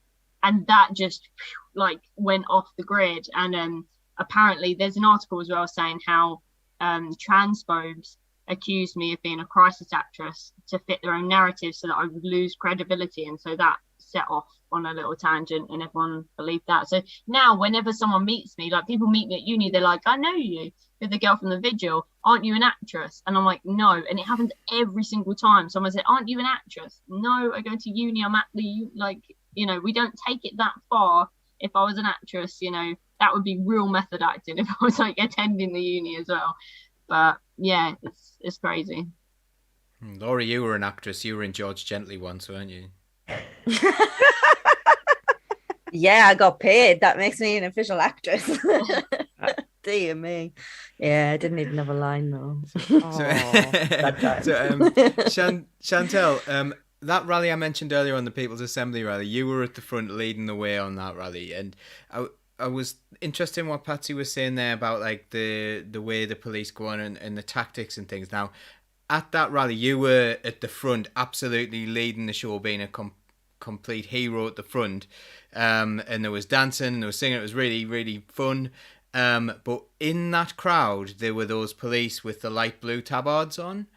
that just like went off the grid. And apparently, there's an article as well saying how transphobes accused me of being a crisis actress to fit their own narrative, so that I would lose credibility, and so that set off on a little tangent, and everyone believed that. So now whenever someone meets me, like people meet me at uni, they're like, "I know you, you're the girl from the vigil, aren't you an actress?" And I'm like, "No." And it happens every single time. Someone said, "Aren't you an actress?" "No, I go to uni, I'm at the," like, you know, we don't take it that far. If I was an actress, you know, that would be real method acting if I was like attending the uni as well. But yeah, it's crazy. Laura, you were an actress. You were in George Gently once, weren't you? Yeah, I got paid. That makes me an official actress. Dear me. Yeah, I didn't even have a line though. Chantelle, that rally I mentioned earlier on the People's Assembly rally, you were at the front leading the way on that rally, and I was interested in what Patsy was saying there about like the way the police go on and the tactics and things. Now, at that rally, you were at the front, absolutely leading the show, being a complete hero at the front, and there was dancing and there was singing. It was really, really fun. But in that crowd, there were those police with the light blue tabards on,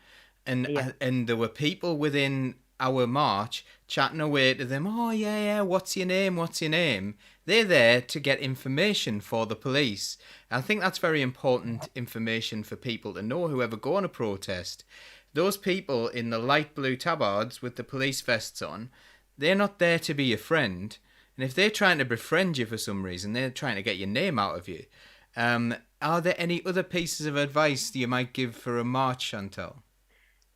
and there were people within our march chatting away to them. "Oh yeah, what's your name? What's your name?" They're there to get information for the police. I think that's very important information for people to know who ever go on a protest. Those people in the light blue tabards with the police vests on, they're not there to be your friend. And if they're trying to befriend you for some reason, they're trying to get your name out of you. Are there any other pieces of advice you might give for a march, Chantelle?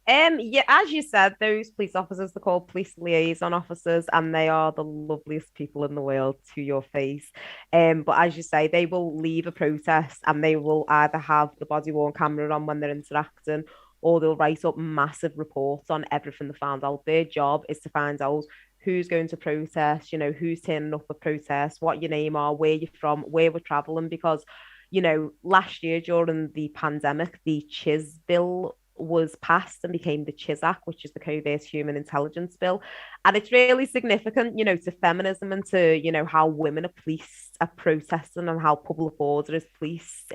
Yeah, as you said, those police officers, they're called police liaison officers, and they are the loveliest people in the world to your face. But as you say, they will leave a protest and they will either have the body worn camera on when they're interacting, or they'll write up massive reports on everything they found out. Their job is to find out who's going to protest, you know, who's turning up for protest, what your name are, where you're from, where we're traveling, because you know, last year during the pandemic, the CHIS bill was passed and became the CHIS Act, which is the Covert Human Intelligence Bill. And it's really significant, you know, to feminism and to, you know, how women are policed, are protesting, and how public order is policed.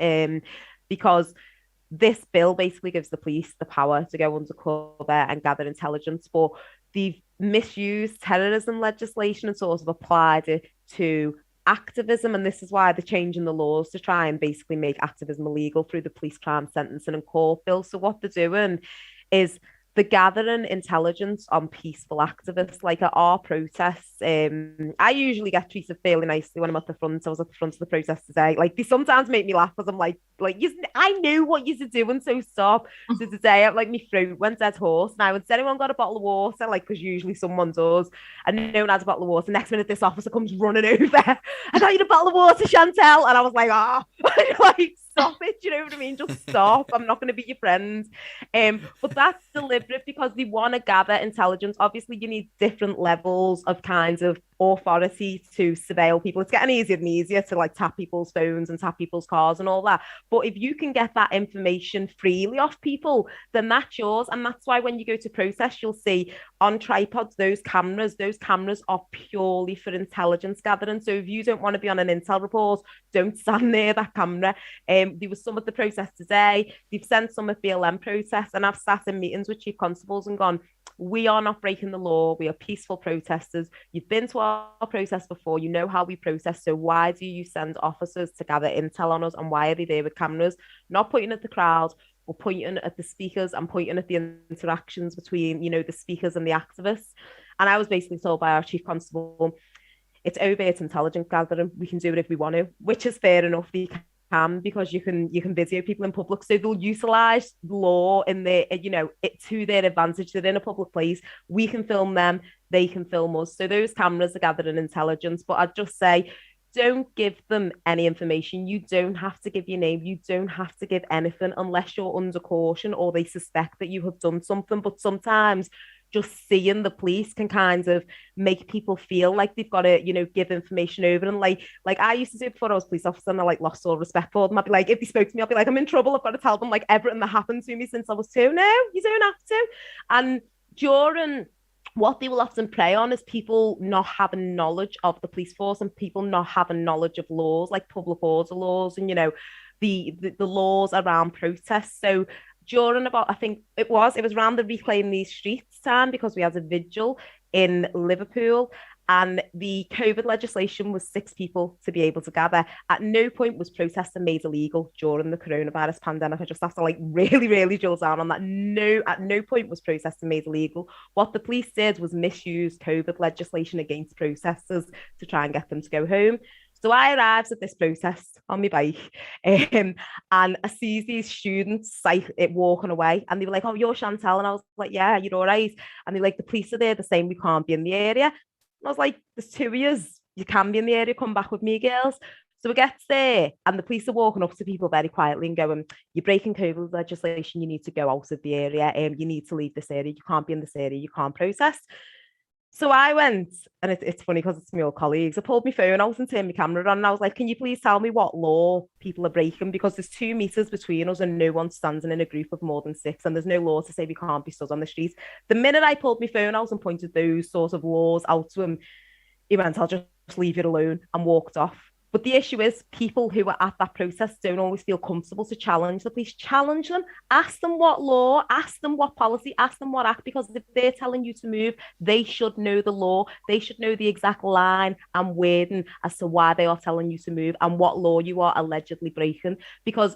Because this bill basically gives the police the power to go undercover and gather intelligence, but they've misused terrorism legislation and sort of applied it to activism, and this is why they're changing the laws to try and basically make activism illegal through the police crime sentencing and court bill. So what they're doing is they're gathering intelligence on peaceful activists. Like at our protests, I usually get treated fairly nicely when I'm at the front. I was at the front of the protest today. Like they sometimes make me laugh because I'm like I knew what you're doing, so stop. So today, like my throat went dead hoarse, and I would say, "Anyone got a bottle of water?" Like because usually someone does, and no one has a bottle of water. Next minute, this officer comes running over. "I got you a bottle of water, Chantelle," and I was like, "Ah, like stop it." You know what I mean? Just stop. I'm not going to be your friend. But that's deliberate because they want to gather intelligence. Obviously, you need different levels of kinds of authority to surveil people. It's getting easier and easier to like tap people's phones and tap people's cars and all that. But if you can get that information freely off people, then that's yours. And that's why when you go to protest, you'll see on tripods those cameras are purely for intelligence gathering. So if you don't want to be on an intel report, don't stand near that camera. There was some at the protest today. They've sent some at BLM protests, and I've sat in meetings with chief constables and gone, "We are not breaking the law. We are peaceful protesters. You've been to our protest before. You know how we protest. So why do you send officers to gather intel on us? And why are they there with cameras? Not pointing at the crowd, but pointing at the speakers and pointing at the interactions between, you know, the speakers and the activists." And I was basically told by our chief constable, "It's overt intelligence gathering. We can do it if we want to," which is fair enough. They can, because you can video people in public, so they'll utilize law in their, you know, it to their advantage. They're in a public place, we can film them, they can film us, so those cameras are gathering intelligence. But I'd just say, don't give them any information. You don't have to give your name. You don't have to give anything unless you're under caution or they suspect that you have done something. But sometimes just seeing the police can kind of make people feel like they've got to, give information over. And like I used to do before I was a police officer, and I like lost all respect for them. I'd be like, if they spoke to me, I'd be like, I'm in trouble. I've got to tell them like everything that happened to me since I was 2. No, you don't have to. And during what they will often prey on is people not having knowledge of the police force and people not having knowledge of laws like public order laws and the laws around protests. So during about, I think it was around the Reclaim These Streets time, because we had a vigil in Liverpool and the COVID legislation was 6 people to be able to gather. At no point was protesting made illegal during the coronavirus pandemic. I just have to like really, really drill down on that. No, at no point was protesting made illegal. What the police did was misuse COVID legislation against protesters to try and get them to go home. So I arrived at this protest on my bike and I see these students walking away and they were like, oh, you're Chantelle. And I was like, yeah, you're all right. And they're like, the police are there, they're saying we can't be in the area. And I was like, there's 2 of you. You can be in the area, come back with me, girls. So we get there and the police are walking up to people very quietly and going, you're breaking COVID legislation, you need to go out of the area, you need to leave this area, you can't be in this area, you can't protest. So I went, and it's funny because it's my old colleagues. I pulled my phone out and turned my camera on, and I was like, can you please tell me what law people are breaking? Because there's 2 meters between us and no one's standing in a group of more than 6, and there's no law to say we can't be stood on the streets. The minute I pulled my phone out and pointed those sort of laws out to him, he went, I'll just leave you alone, and walked off. But the issue is people who are at that protest don't always feel comfortable to challenge the police. Challenge them, ask them what law, ask them what policy, ask them what act, because if they're telling you to move, they should know the law. They should know the exact line and wording as to why they are telling you to move and what law you are allegedly breaking. Because,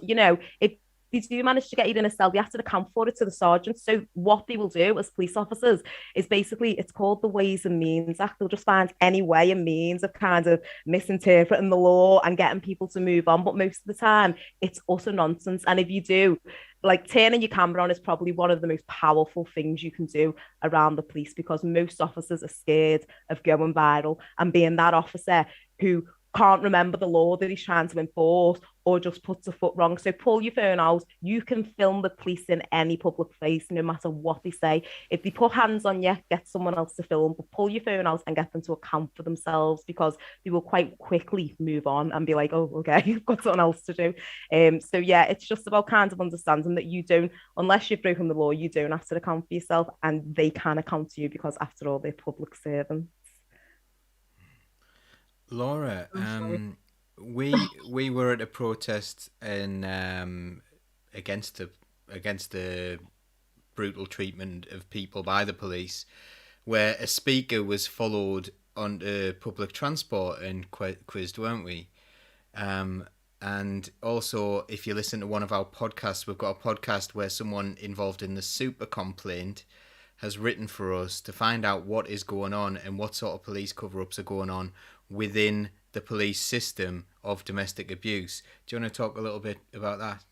if they do manage to get you in a cell, they have to account for it to the sergeant. So what they will do as police officers is basically, it's called the Ways and Means Act. They'll just find any way and means of kind of misinterpreting the law and getting people to move on. But most of the time, it's utter nonsense. And if you do, like turning your camera on is probably one of the most powerful things you can do around the police, because most officers are scared of going viral and being that officer who can't remember the law that he's trying to enforce or just puts a foot wrong. So pull your phone out. You can film the police in any public place, no matter what they say. If they put hands on you, get someone else to film, but pull your phone out and get them to account for themselves, because they will quite quickly move on and be like, oh, okay, you've got something else to do. So yeah, it's just about kind of understanding that you don't, unless you've broken the law, you don't have to account for yourself, and they can account to you because after all, they're public servants. Laura, we were at a protest in against the brutal treatment of people by the police, where a speaker was followed onto public transport and quizzed, weren't we? And also, if you listen to one of our podcasts, we've got a podcast where someone involved in the super complaint has written for us to find out what is going on and what sort of police cover-ups are going on within the police system of domestic abuse. Do you want to talk a little bit about that?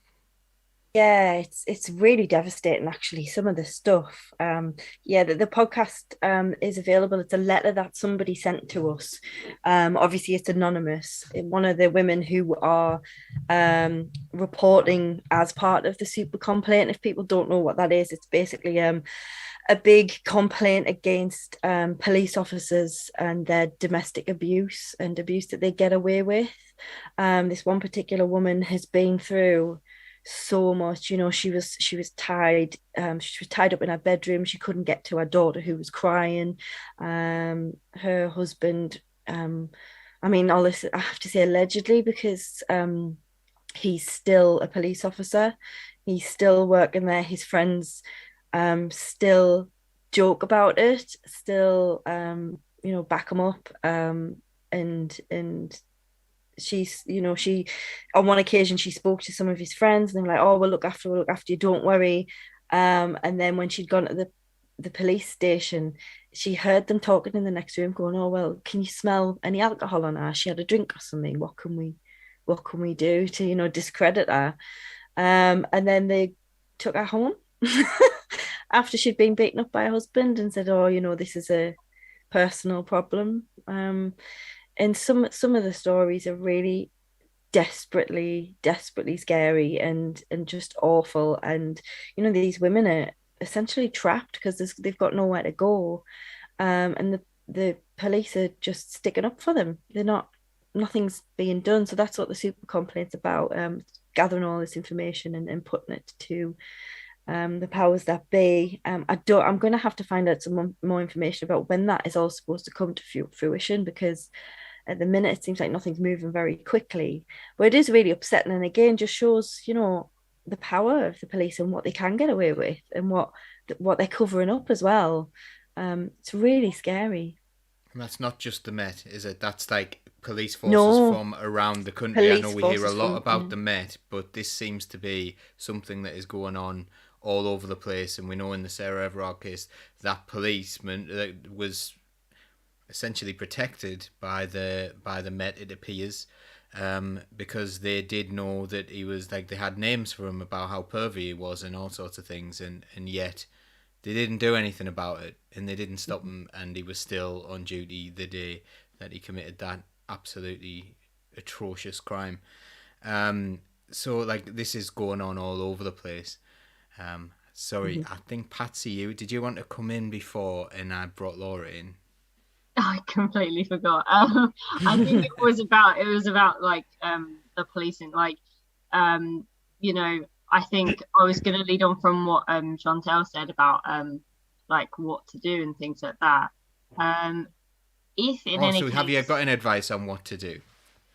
Yeah, it's really devastating, actually, some of the stuff. The podcast is available. It's a letter that somebody sent to us. Obviously, it's anonymous. One of the women who are reporting as part of the super complaint, if people don't know what that is, it's basically a big complaint against police officers and their domestic abuse and abuse that they get away with. This one particular woman has been through so much. She was tied up in her bedroom. She couldn't get to her daughter who was crying. Her husband, all this I have to say allegedly, because he's still a police officer. He's still working there. His friends still joke about it, still back him up, and she's she on one occasion she spoke to some of his friends and they were like, oh, we'll look after you, don't worry, and then when she'd gone to the police station, she heard them talking in the next room going, oh, well, can you smell any alcohol on her? She had a drink or something. What can we do to discredit her? And then they took her home after she'd been beaten up by her husband and said, oh, this is a personal problem. and some of the stories are really desperately scary and just awful. And these women are essentially trapped because they've got nowhere to go. And the police are just sticking up for them. They're not, nothing's being done. So that's what the super complaint's about, gathering all this information and putting it to the powers that be. I'm going to have to find out some more information about when that is all supposed to come to fruition, because at the minute it seems like nothing's moving very quickly. But it is really upsetting, and again just shows, the power of the police and what they can get away with, and what they're covering up as well. It's really scary. And that's not just the Met, is it? That's like police forces No, from around the country. I know we hear a lot from, about the Met, but this seems to be something that is going on all over the place. And we know in the Sarah Everard case, that policeman was essentially protected by the Met, it appears, because they did know that he was, like, they had names for him about how pervy he was and all sorts of things, and yet they didn't do anything about it, and they didn't stop him, and he was still on duty the day that he committed that absolutely atrocious crime. So, like, this is going on all over the place. Sorry, I think, Patsy, did you want to come in before and I brought Laura in? I completely forgot. I think it was about like the policing, like I think I was going to lead on from what Chantelle said about like what to do and things like that. If in any so case, have you got any advice on what to do?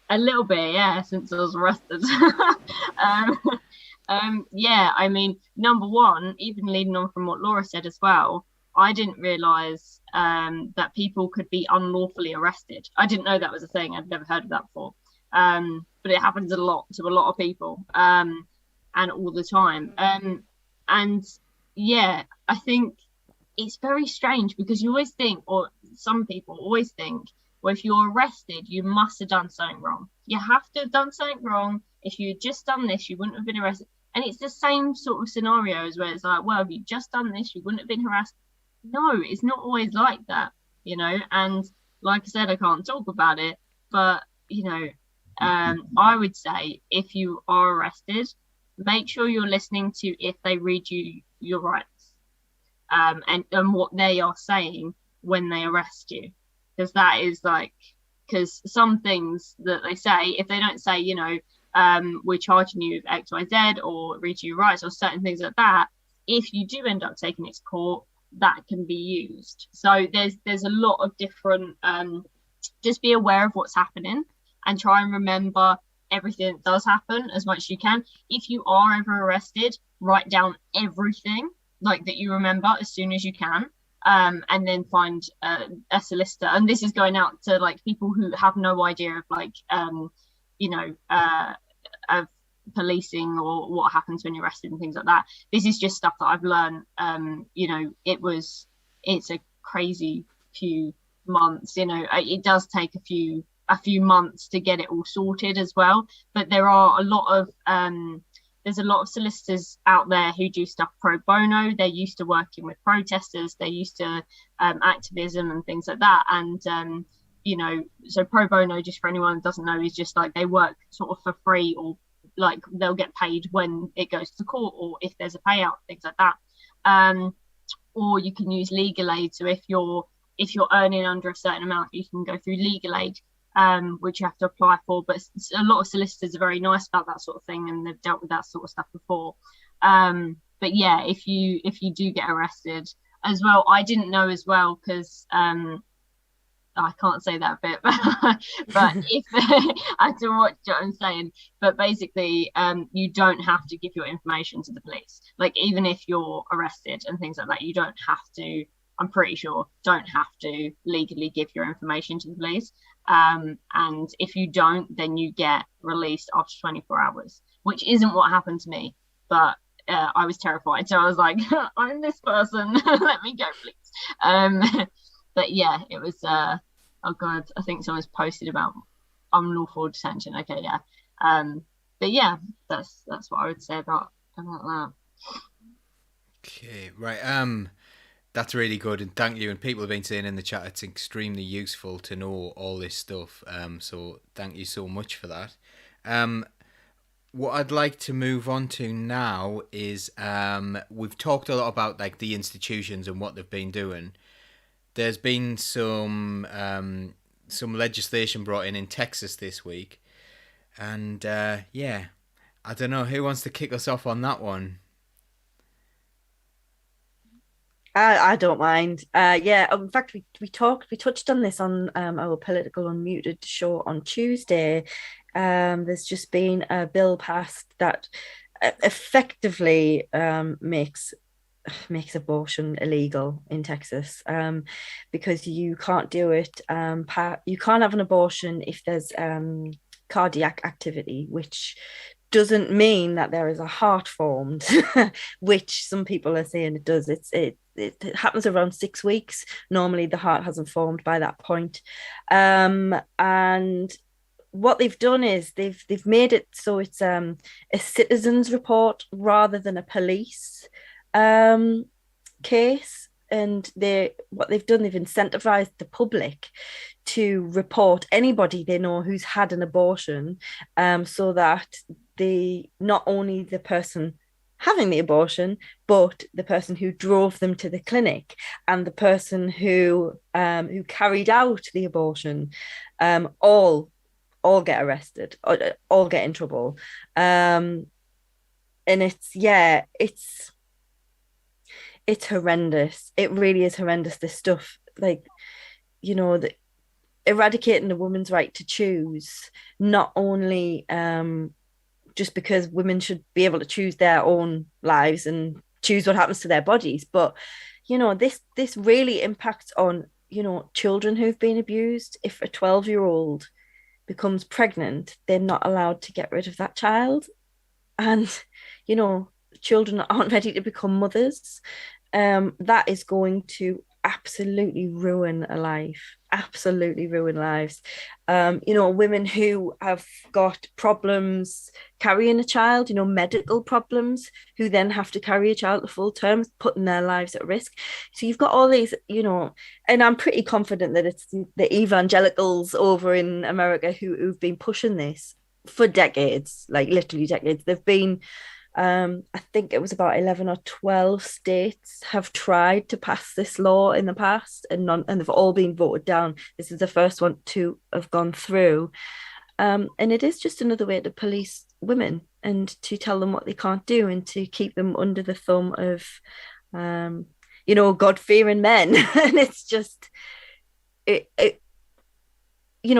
A little bit, yeah, since I was arrested. Yeah, I mean, number one, even leading on from what Laura said as well, I didn't realise that people could be unlawfully arrested. I didn't know that was a thing. I'd never heard of that before. But it happens a lot to a lot of people, and all the time. And yeah, I think it's very strange because you always think, or some people always think, well, if you're arrested, you must have done something wrong. You have to have done something wrong. If you had just done this, you wouldn't have been arrested. And it's the same sort of scenarios where it's like, well, if you just done this, you wouldn't have been harassed. No, it's not always like that, and like I said, I can't talk about it, but I would say if you are arrested, make sure you're listening to if they read you your rights, and what they are saying when they arrest you, because that is like, because some things that they say, if they don't say, we're charging you with X, Y, Z, or read you your rights, or certain things like that, if you do end up taking it to court, that can be used. So there's a lot of different, just be aware of what's happening and try and remember everything that does happen as much as you can. If you are ever arrested, write down everything like that you remember as soon as you can, and then find a solicitor. And this is going out to like people who have no idea of like of policing or what happens when you're arrested and things like that. This is just stuff that I've learned. It's a crazy few months. It does take a few months to get it all sorted as well. But there are there's a lot of solicitors out there who do stuff pro bono. They're used to working with protesters. They're used to activism and things like that. And so pro bono, just for anyone who doesn't know, is just like they work sort of for free, or like they'll get paid when it goes to court, or if there's a payout, things like that. Or you can use legal aid. So if you're earning under a certain amount, you can go through legal aid, which you have to apply for. But a lot of solicitors are very nice about that sort of thing, and they've dealt with that sort of stuff before. But yeah, if you do get arrested as well, I didn't know as well, because I can't say that bit, but if I have to watch what I'm saying. But basically, you don't have to give your information to the police. Like, even if you're arrested and things like that, you don't have to. I'm pretty sure don't have to legally give your information to the police. And if you don't, then you get released after 24 hours, which isn't what happened to me. But I was terrified, so I was like, I'm this person, let me go, please. But yeah, it was oh god, I think someone's posted about unlawful detention. Okay, yeah. But yeah, that's what I would say about that. Okay, right. That's really good, and thank you. And people have been saying in the chat it's extremely useful to know all this stuff. So thank you so much for that. What I'd like to move on to now is we've talked a lot about like the institutions and what they've been doing. There's been some legislation brought in Texas this week, and yeah, I don't know who wants to kick us off on that one. I don't mind. Yeah, in fact, we touched on this on our Political Unmuted show on Tuesday. There's just been a bill passed that effectively makes abortion illegal in Texas, because you can't do it. You can't have an abortion if there's cardiac activity, which doesn't mean that there is a heart formed, which some people are saying it does. It happens around 6 weeks. Normally, the heart hasn't formed by that point, and what they've done is they've made it so it's a citizen's report rather than a police case. And what they've done, they've incentivized the public to report anybody they know who's had an abortion, so that not only the person having the abortion, but the person who drove them to the clinic and the person who carried out the abortion, all get arrested, all get in trouble. And it's horrendous. It really is horrendous. This stuff, like, eradicating a woman's right to choose, not only just because women should be able to choose their own lives and choose what happens to their bodies, but this really impacts on children who've been abused. If a 12-year-old becomes pregnant, they're not allowed to get rid of that child, and children aren't ready to become mothers. That is going to absolutely ruin a life, absolutely ruin lives. Women who have got problems carrying a child, medical problems, who then have to carry a child to full term, putting their lives at risk. So you've got all these, and I'm pretty confident that it's the evangelicals over in America who've been pushing this for decades, like literally decades. They've been I think it was about 11 or 12 states have tried to pass this law in the past, and they've all been voted down. This is the first one to have gone through. And it is just another way to police women and to tell them what they can't do and to keep them under the thumb of, God-fearing men. And it's just,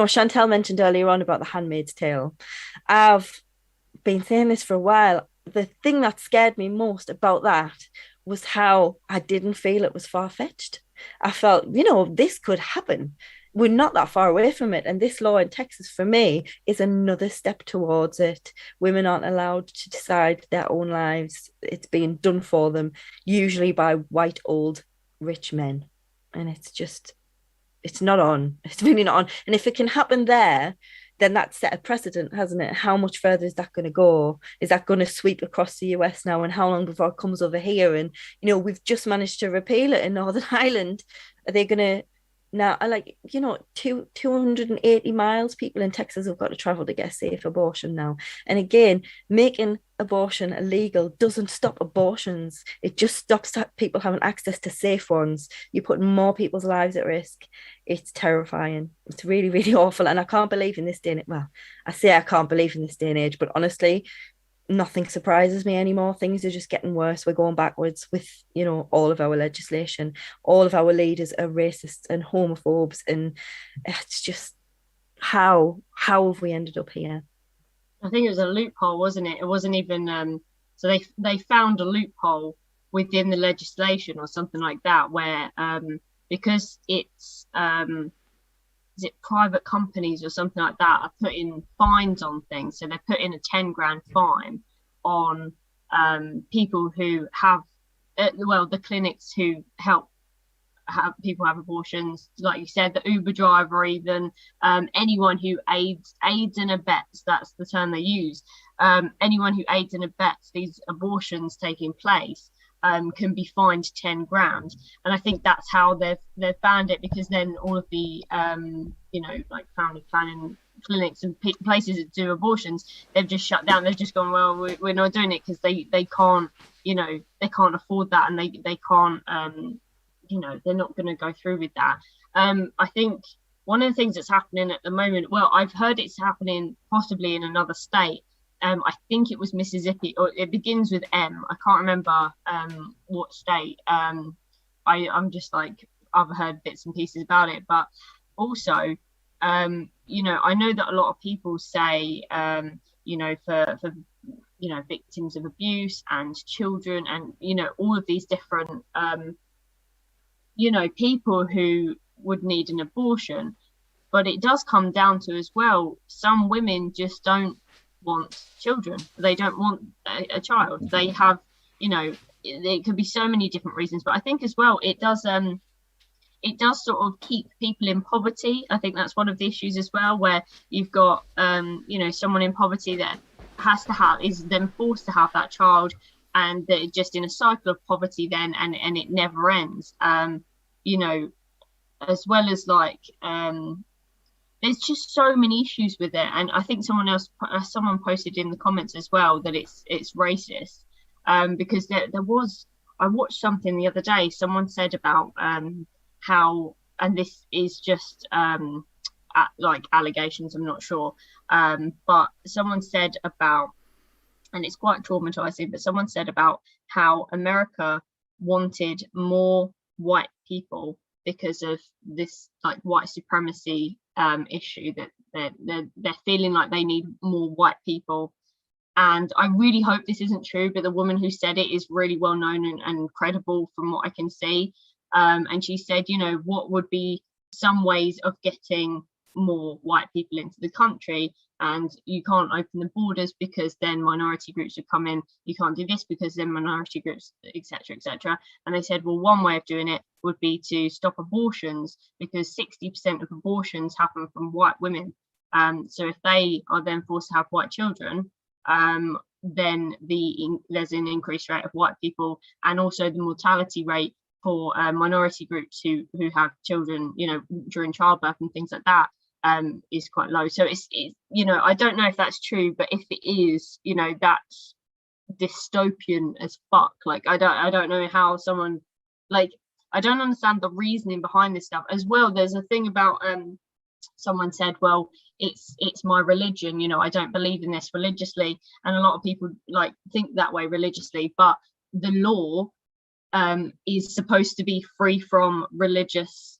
Chantelle mentioned earlier on about The Handmaid's Tale. I've been saying this for a while. The thing that scared me most about that was how I didn't feel it was far-fetched. I felt, this could happen. We're not that far away from it. And this law in Texas, for me, is another step towards it. Women aren't allowed to decide their own lives. It's being done for them, usually by white, old, rich men. And it's not on. It's really not on. And if it can happen there, then that's set a precedent, hasn't it? How much further is that going to go? Is that going to sweep across the US now? And how long before it comes over here? And, we've just managed to repeal it in Northern Ireland. Are they going to now, 280 miles people in Texas have got to travel to get a safe abortion now. And again, making abortion illegal doesn't stop abortions. It just stops people having access to safe ones. You're putting more people's lives at risk. It's terrifying. It's really, really awful. And I can't believe in this day and well, I say I can't believe in this day and age, but honestly, nothing surprises me anymore. Things are just getting worse. We're going backwards with, all of our legislation. All of our leaders are racists and homophobes. And it's just, how have we ended up here? I think it was a loophole, wasn't it? It wasn't even, so they found a loophole within the legislation or something like that, where because it's, is it private companies or something like that are putting fines on things. So they put in a 10 grand fine on people who have, the clinics who help have people have abortions, like you said, the Uber driver, even anyone who aids and abets, that's the term they use, anyone who aids and abets these abortions taking place. can be fined 10 grand. And I think that's how they've banned it, because then all of the like family planning clinics and places that do abortions, they've just shut down. They've just gone, well, we're not doing it, because they can't, they can't afford that, and they can't, they're not going to go through with that. I think one of the things that's happening at the moment, well, I've heard it's happening possibly in another state. I think it was Mississippi, or it begins with M. I can't remember what state. I'm just like, I've heard bits and pieces about it, but also, I know that a lot of people say, for victims of abuse and children, and all of these different, people who would need an abortion, but it does come down to, as well, some women just don't want children. They don't want a child. They have, it could be so many different reasons, but I think as well it does sort of keep people in poverty. I think that's one of the issues as well, where you've got someone in poverty that is then forced to have that child, and they're just in a cycle of poverty then, and it never ends. As well as there's just so many issues with it. And I think someone posted in the comments as well that it's racist, because I watched something the other day. Someone said about how, and this is just allegations, I'm not sure, but someone said about, and it's quite traumatizing, but someone said about how America wanted more white people because of this white supremacy issue, that they're feeling like they need more white people. And I really hope this isn't true, but the woman who said it is really well known and credible from what I can see. And she said, what would be some ways of getting more white people into the country? And you can't open the borders because then minority groups would come in. You can't do this because then minority groups, etc., etc. And they said, well, one way of doing it would be to stop abortions, because 60% of abortions happen from white women. So if they are then forced to have white children, then there's an increased rate of white people, and also the mortality rate for minority groups who have children, during childbirth and things like that, is quite low. So it's I don't know if that's true, but if it is, that's dystopian as fuck. I don't know how someone, I don't understand the reasoning behind this stuff as well. There's a thing about someone said, well, it's my religion, I don't believe in this religiously, and a lot of people think that way religiously, but the law is supposed to be free from religious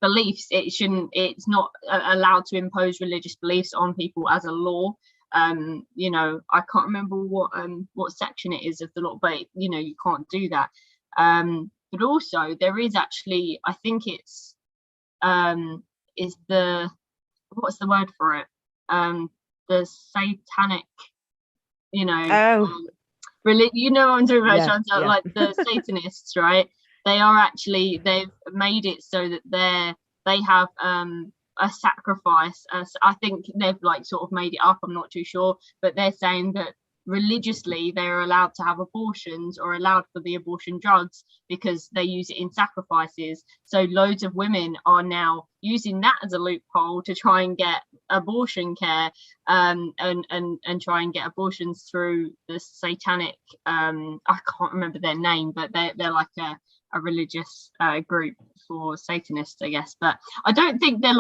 beliefs. It's not allowed to impose religious beliefs on people as a law. I can't remember what section it is of the law, but you can't do that. But also there is actually, I think it's what's the word for it, the satanic, you know what I'm talking about, Chantelle, yeah. The Satanists, right? They are actually, they've made it so that they have a sacrifice. I think they've sort of made it up, I'm not too sure, but they're saying that religiously they're allowed to have abortions, or allowed for the abortion drugs, because they use it in sacrifices. So loads of women are now using that as a loophole to try and get abortion care, and try and get abortions through the satanic, I can't remember their name, but they're like a religious group for Satanists, I guess. But I don't think they're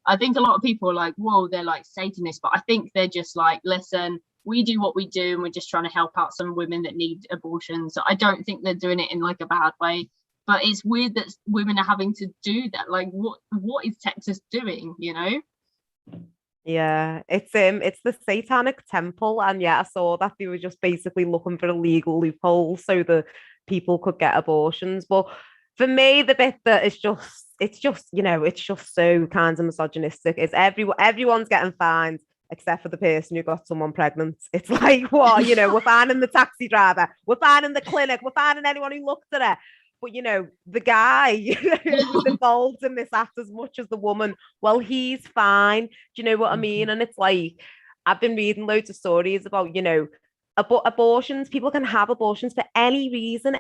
I think a lot of people are whoa, they're Satanists, but I think they're just listen, we do what we do, and we're just trying to help out some women that need abortions. So I don't think they're doing it in a bad way, but it's weird that women are having to do that. What is Texas doing, Yeah, it's the Satanic Temple, and yeah, I saw that they were just basically looking for a legal loophole so that people could get abortions. But for me, the bit that it's just so kind of misogynistic is everyone's getting fined except for the person who got someone pregnant. It's what, we're finding the taxi driver, we're finding the clinic, we're finding anyone who looked at it. But, the guy who's involved in this act as much as the woman, well, he's fine. Do you know what I mean? And it's I've been reading loads of stories about, abortions, people can have abortions for any reason,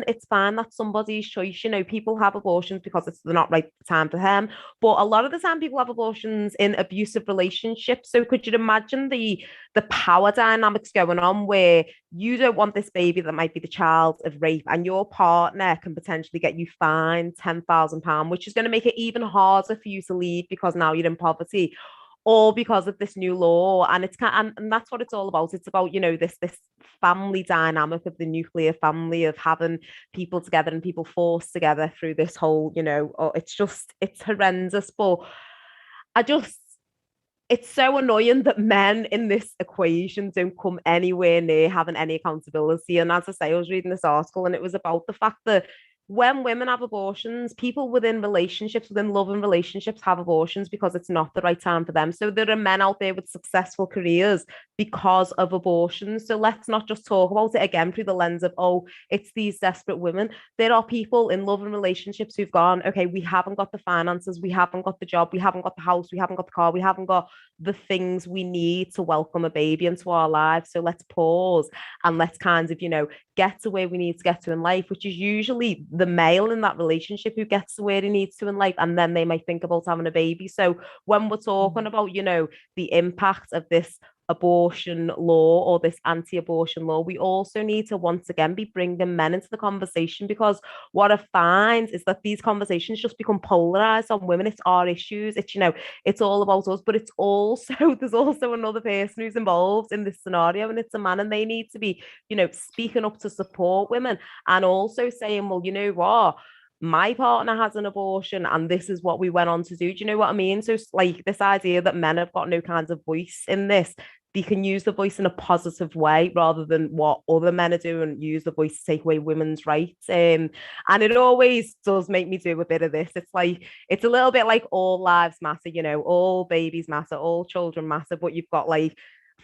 it's fine. That's somebody's choice. People have abortions because it's the not right time for them, but a lot of the time people have abortions in abusive relationships. So could you imagine the power dynamics going on, where you don't want this baby that might be the child of rape, and your partner can potentially get you fined £10,000, which is going to make it even harder for you to leave because now you're in poverty, all because of this new law. And it's and that's what it's all about. It's about this family dynamic of the nuclear family, of having people together and people forced together through this whole it's horrendous. But it's so annoying that men in this equation don't come anywhere near having any accountability. And as I say, I was reading this article and it was about the fact that when women have abortions, people within loving relationships have abortions because it's not the right time for them. So there are men out there with successful careers because of abortions. So let's not just talk about it again through the lens of, oh, it's these desperate women. There are people in loving relationships who've gone, okay, we haven't got the finances, we haven't got the job, we haven't got the house, we haven't got the car, we haven't got the things we need to welcome a baby into our lives. So let's pause and let's kind of, get to where we need to get to in life, which is usually the male in that relationship who gets to where he needs to in life, and then they might think about having a baby. So when we're talking about, the impact of this abortion law or this anti-abortion law, we also need to once again be bringing men into the conversation, because what I find is that these conversations just become polarized on women. It's our issues, it's it's all about us, but it's also there's also another person who's involved in this scenario, and it's a man, and they need to be speaking up to support women, and also saying, well, what, my partner has an abortion and this is what we went on to do. Do you know what I mean? So like this idea that men have got no kinds of voice in this, they can use the voice in a positive way rather than what other men are doing, use the voice to take away women's rights. And it always does make me do a bit of this. It's like, it's a little bit like all lives matter, all babies matter, all children matter, but you've got like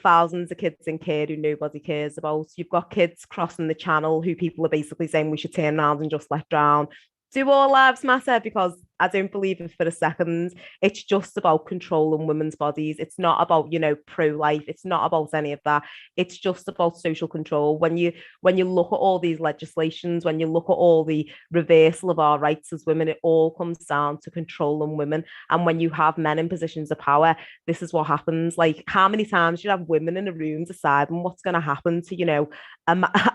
thousands of kids in care who nobody cares about. You've got kids crossing the channel who people are basically saying we should turn around and just let drown. Do all lives matter? Because I don't believe it for a second. It's just about controlling women's bodies. It's not about, pro-life. It's not about any of that. It's just about social control. When you look at all these legislations, when you look at all the reversal of our rights as women, it all comes down to controlling women. And when you have men in positions of power, this is what happens. Like, how many times do you have women in a room deciding what's going to happen to,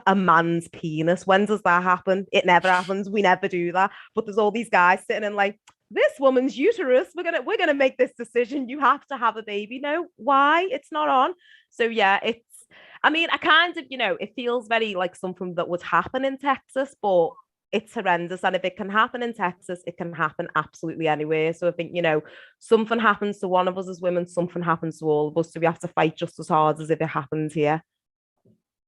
a man's penis? When does that happen? It never happens. We never do that. But there's all these guys sitting in like, this woman's uterus, we're gonna make this decision. You have to have a baby. No, why? It's not on. So yeah, I kind of, it feels very like something that would happen in Texas, but it's horrendous. And if it can happen in Texas, it can happen absolutely anywhere. So I think, something happens to one of us as women, something happens to all of us. So we have to fight just as hard as if it happens here.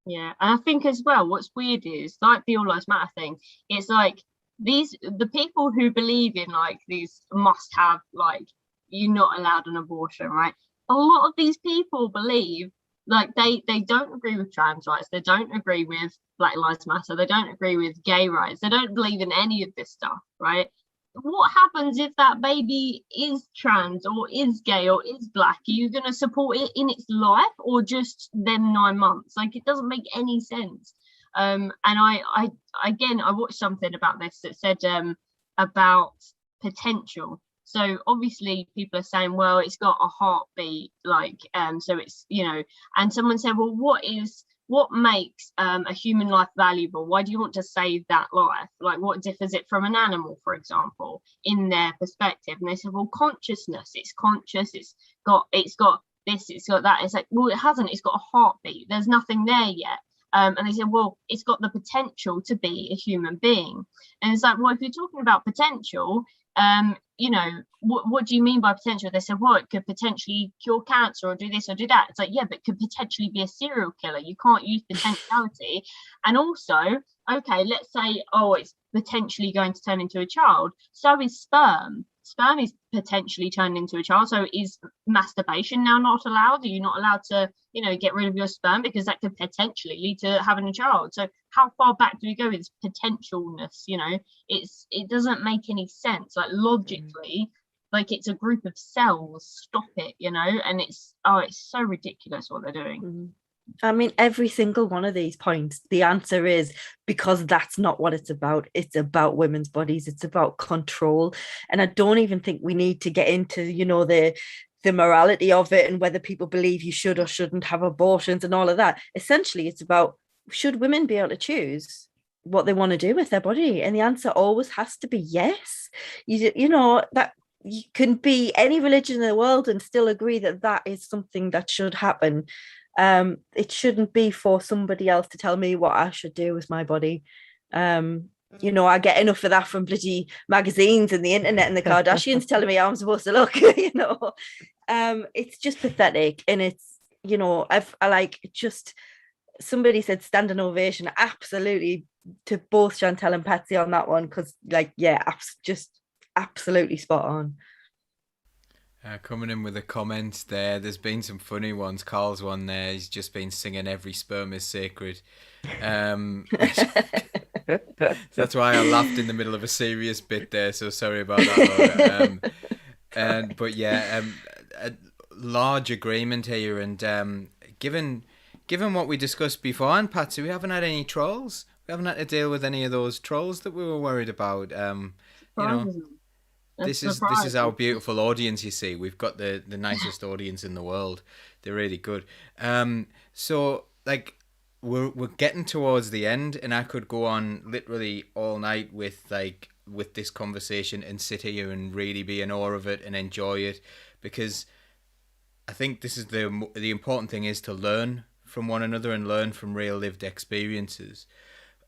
Yeah, and I think as well, what's weird is like the All Lives Matter thing. It's like the people who believe in like these must have, like, you're not allowed an abortion, right? A lot of these people believe like they don't agree with trans rights, they don't agree with Black Lives Matter, they don't agree with gay rights, they don't believe in any of this stuff, right? What happens if that baby is trans or is gay or is black? Are you going to support it in its life or just them 9 months? Like, it doesn't make any sense. And I watched something about this that said about potential. So obviously people are saying, well, it's got a heartbeat, like, so it's, and someone said, well, what makes a human life valuable? Why do you want to save that life? Like, what differs it from an animal, for example, in their perspective? And they said, well, consciousness, it's conscious, it's got this, it's got that. It's like, well, it hasn't, it's got a heartbeat, there's nothing there yet. And they said, well, it's got the potential to be a human being. And it's like, well, if you're talking about potential, what do you mean by potential? They said, well, it could potentially cure cancer or do this or do that. It's like, yeah, but it could potentially be a serial killer. You can't use potentiality. And also, okay, let's say, oh, it's potentially going to turn into a child. So is sperm. Sperm is potentially turned into a child. So is masturbation now not allowed? Are you not allowed to, get rid of your sperm because that could potentially lead to having a child? So how far back do we go with potentialness? It doesn't make any sense. Like, logically, like, it's a group of cells. Stop it, and it's so ridiculous what they're doing. I mean, every single one of these points, the answer is because that's not what it's about. It's about women's bodies. It's about control. And I don't even think we need to get into, the morality of it and whether people believe you should or shouldn't have abortions and all of that. Essentially, it's about, should women be able to choose what they want to do with their body? And the answer always has to be yes. That you can be any religion in the world and still agree that that is something that should happen. It shouldn't be for somebody else to tell me what I should do with my body. I get enough of that from bloody magazines and the internet and the Kardashians telling me how I'm supposed to look. It's just pathetic, and it's I like just somebody said standing ovation, absolutely, to both Chantelle and Patsy on that one, because just absolutely spot on. Coming in with a comment there's been some funny ones. Carl's one there, he's just been singing "Every Sperm is Sacred." That's why I laughed in the middle of a serious bit there, so sorry about that, Laura. But yeah, a large agreement here, and given what we discussed before, and Patsy, we haven't had any trolls. We haven't had to deal with any of those trolls that we were worried about. This is our beautiful audience, you see. We've got the nicest audience in the world. They're really good. So like we're getting towards the end, and I could go on literally all night with this conversation and sit here and really be in awe of it and enjoy it, because I think this is the important thing, is to learn from one another and learn from real lived experiences.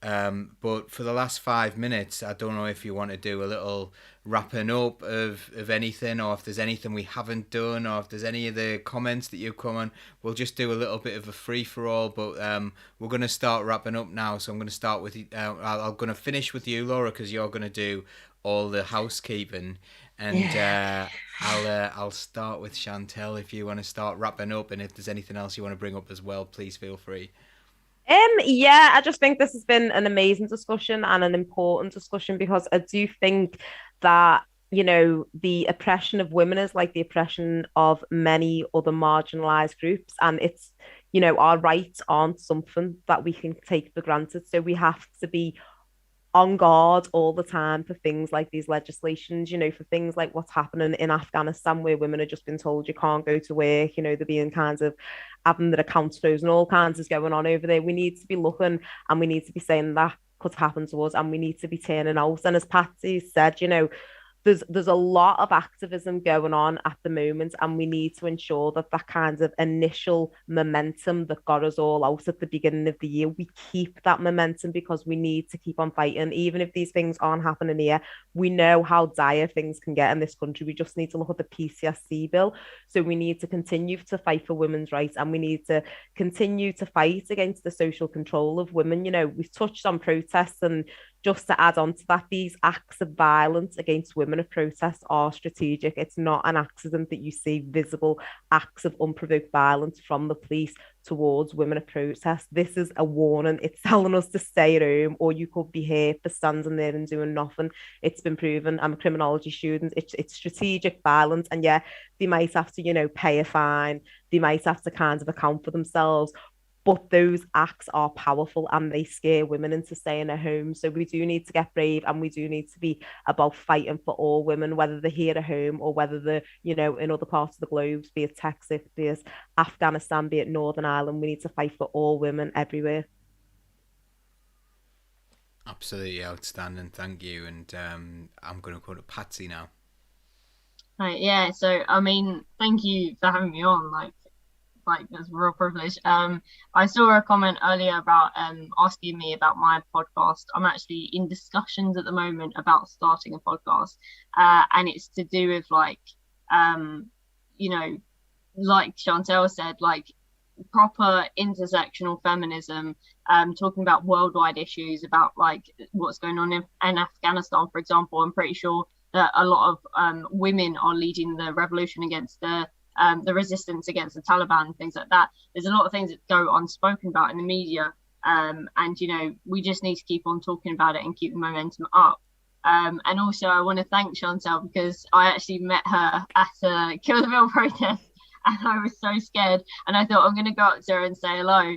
But for the last 5 minutes, I don't know if you want to do a little wrapping up of anything, or if there's anything we haven't done, or if there's any of the comments that you've come on. We'll just do a little bit of a free-for-all, but we're going to start wrapping up now. So I'm going to start with I'm going to finish with you, Laura, because you're going to do all the housekeeping, and I'll start with Chantelle if you want to start wrapping up, and if there's anything else you want to bring up as well, please feel free. I just think this has been an amazing discussion and an important discussion, because I do think that, the oppression of women is like the oppression of many other marginalized groups, and it's, our rights aren't something that we can take for granted. So we have to be on guard all the time for things like these legislations, for things like what's happening in Afghanistan, where women are just been told you can't go to work, they're being kind of having their accounts frozen, all kinds is going on over there. We need to be looking, and we need to be saying that could happen to us, and we need to be turning out. And as Patsy said, there's a lot of activism going on at the moment, and we need to ensure that kind of initial momentum that got us all out at the beginning of the year, we keep that momentum, because we need to keep on fighting. Even if these things aren't happening here, we know how dire things can get in this country. We just need to look at the PCSC bill. So we need to continue to fight for women's rights, and we need to continue to fight against the social control of women. We've touched on protests, and just to add on to that, these acts of violence against women of protest are strategic. It's not an accident that you see visible acts of unprovoked violence from the police towards women of protest. This is a warning. It's telling us to stay at home, or you could be here for standing there and doing nothing. It's been proven. I'm a criminology student. It's strategic violence, and they might have to, pay a fine. They might have to kind of account for themselves. But those acts are powerful, and they scare women into staying at home. So we do need to get brave, and we do need to be about fighting for all women, whether they're here at home or whether they're, in other parts of the globe, be it Texas, be it Afghanistan, be it Northern Ireland. We need to fight for all women everywhere. Absolutely outstanding. Thank you. And I'm going to go to Patsy now. Right, yeah. So, I mean, thank you for having me on. Like that's a real privilege. I saw a comment earlier about asking me about my podcast. I'm actually in discussions at the moment about starting a podcast, and it's to do with like Chantelle said, like proper intersectional feminism, talking about worldwide issues, about like what's going on in Afghanistan, for example. I'm pretty sure that a lot of women are leading the revolution against the resistance against the Taliban and things like that. There's a lot of things that go unspoken about in the media, and we just need to keep on talking about it and keep the momentum up. And also I want to thank Chantelle, because I actually met her at a Kill the Bill protest, and I was so scared. And I thought I'm going to go up to her and say hello,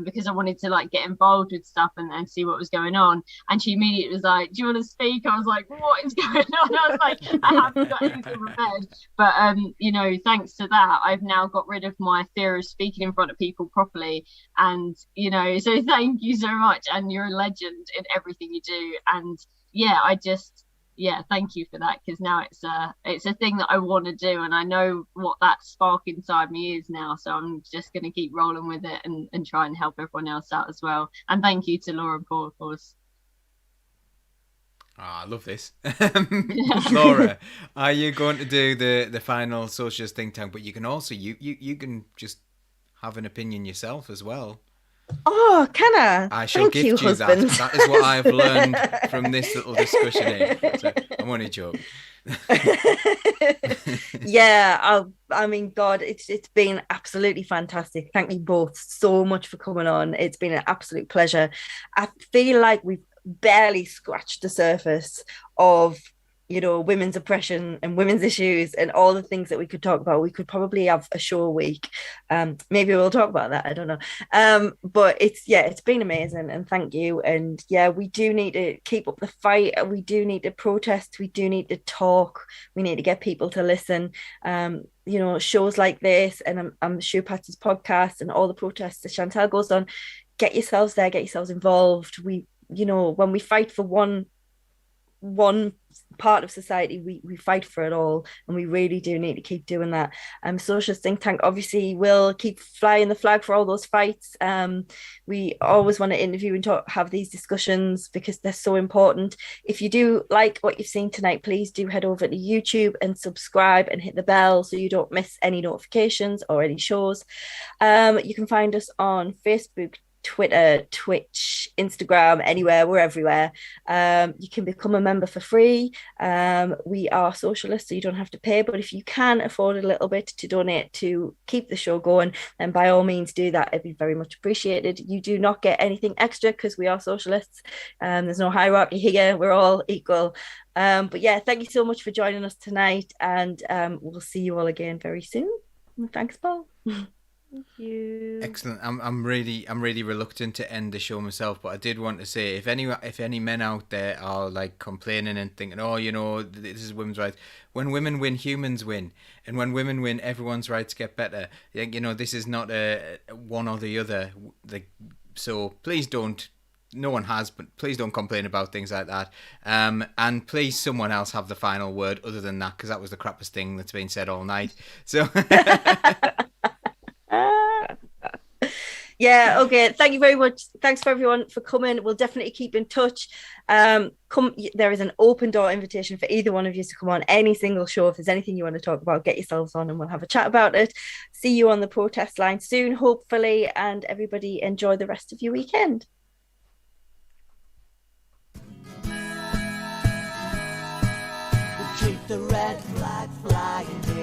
because I wanted to like get involved with stuff and see what was going on. And she immediately was like, "Do you want to speak?" I was like, "What is going on?" I was like, "I haven't got anything prepared." But you know, thanks to that, I've now got rid of my fear of speaking in front of people properly. And you know, so thank you so much, and you're a legend in everything you do. And yeah, thank you for that, because now it's a thing that I want to do, and I know what that spark inside me is now, so I'm just going to keep rolling with it and try and help everyone else out as well. And thank you to Laura and Paul, of course. I love this. Laura, are you going to do the final Socialist think tank? But you can also you can just have an opinion yourself as well. Oh, can I? I shall Thank gift you, you husband. that. That is what I've learned from this little discussion here. So I'm only joking. Yeah, I mean, God, it's been absolutely fantastic. Thank you both so much for coming on. It's been an absolute pleasure. I feel like we've barely scratched the surface of, you know, women's oppression and women's issues and all the things that we could talk about. We could probably have a show a week. Maybe we'll talk about that. I don't know. But it's been amazing, and thank you. And yeah, we do need to keep up the fight. We do need to protest. We do need to talk. We need to get people to listen. You know, shows like this, and I'm sure Patsy's podcast and all the protests that Chantelle goes on. Get yourselves there. Get yourselves involved. You know, when we fight for one part of society, we fight for it all, and we really do need to keep doing that. Socialist think tank obviously will keep flying the flag for all those fights. We always want to interview and have these discussions because they're so important. If you do like what you've seen tonight, please do head over to YouTube and subscribe and hit the bell so you don't miss any notifications or any shows. You can find us on Facebook, Twitter, Twitch, Instagram, anywhere. We're everywhere. You can become a member for free. We are socialists, so you don't have to pay, but if you can afford a little bit to donate to keep the show going, then by all means do that. It'd be very much appreciated. You do not get anything extra because we are socialists. There's no hierarchy here. We're all equal. But yeah, thank you so much for joining us tonight, and we'll see you all again very soon. Thanks, Paul. Thank you. Excellent. I'm really reluctant to end the show myself, but I did want to say, if any men out there are like complaining and thinking, oh, you know, this is women's rights. When women win, humans win, and when women win, everyone's rights get better. You know, this is not a one or the other. So please don't. No one has, but please don't complain about things like that. And please, someone else have the final word other than that, because that was the crappiest thing that's been said all night. So. Yeah, okay. Thank you very much. Thanks for everyone for coming. We'll definitely keep in touch. There is an open door invitation for either one of you to come on any single show. If there's anything you want to talk about, get yourselves on and we'll have a chat about it. See you on the protest line soon, hopefully, and everybody enjoy the rest of your weekend. Keep the red flag flying.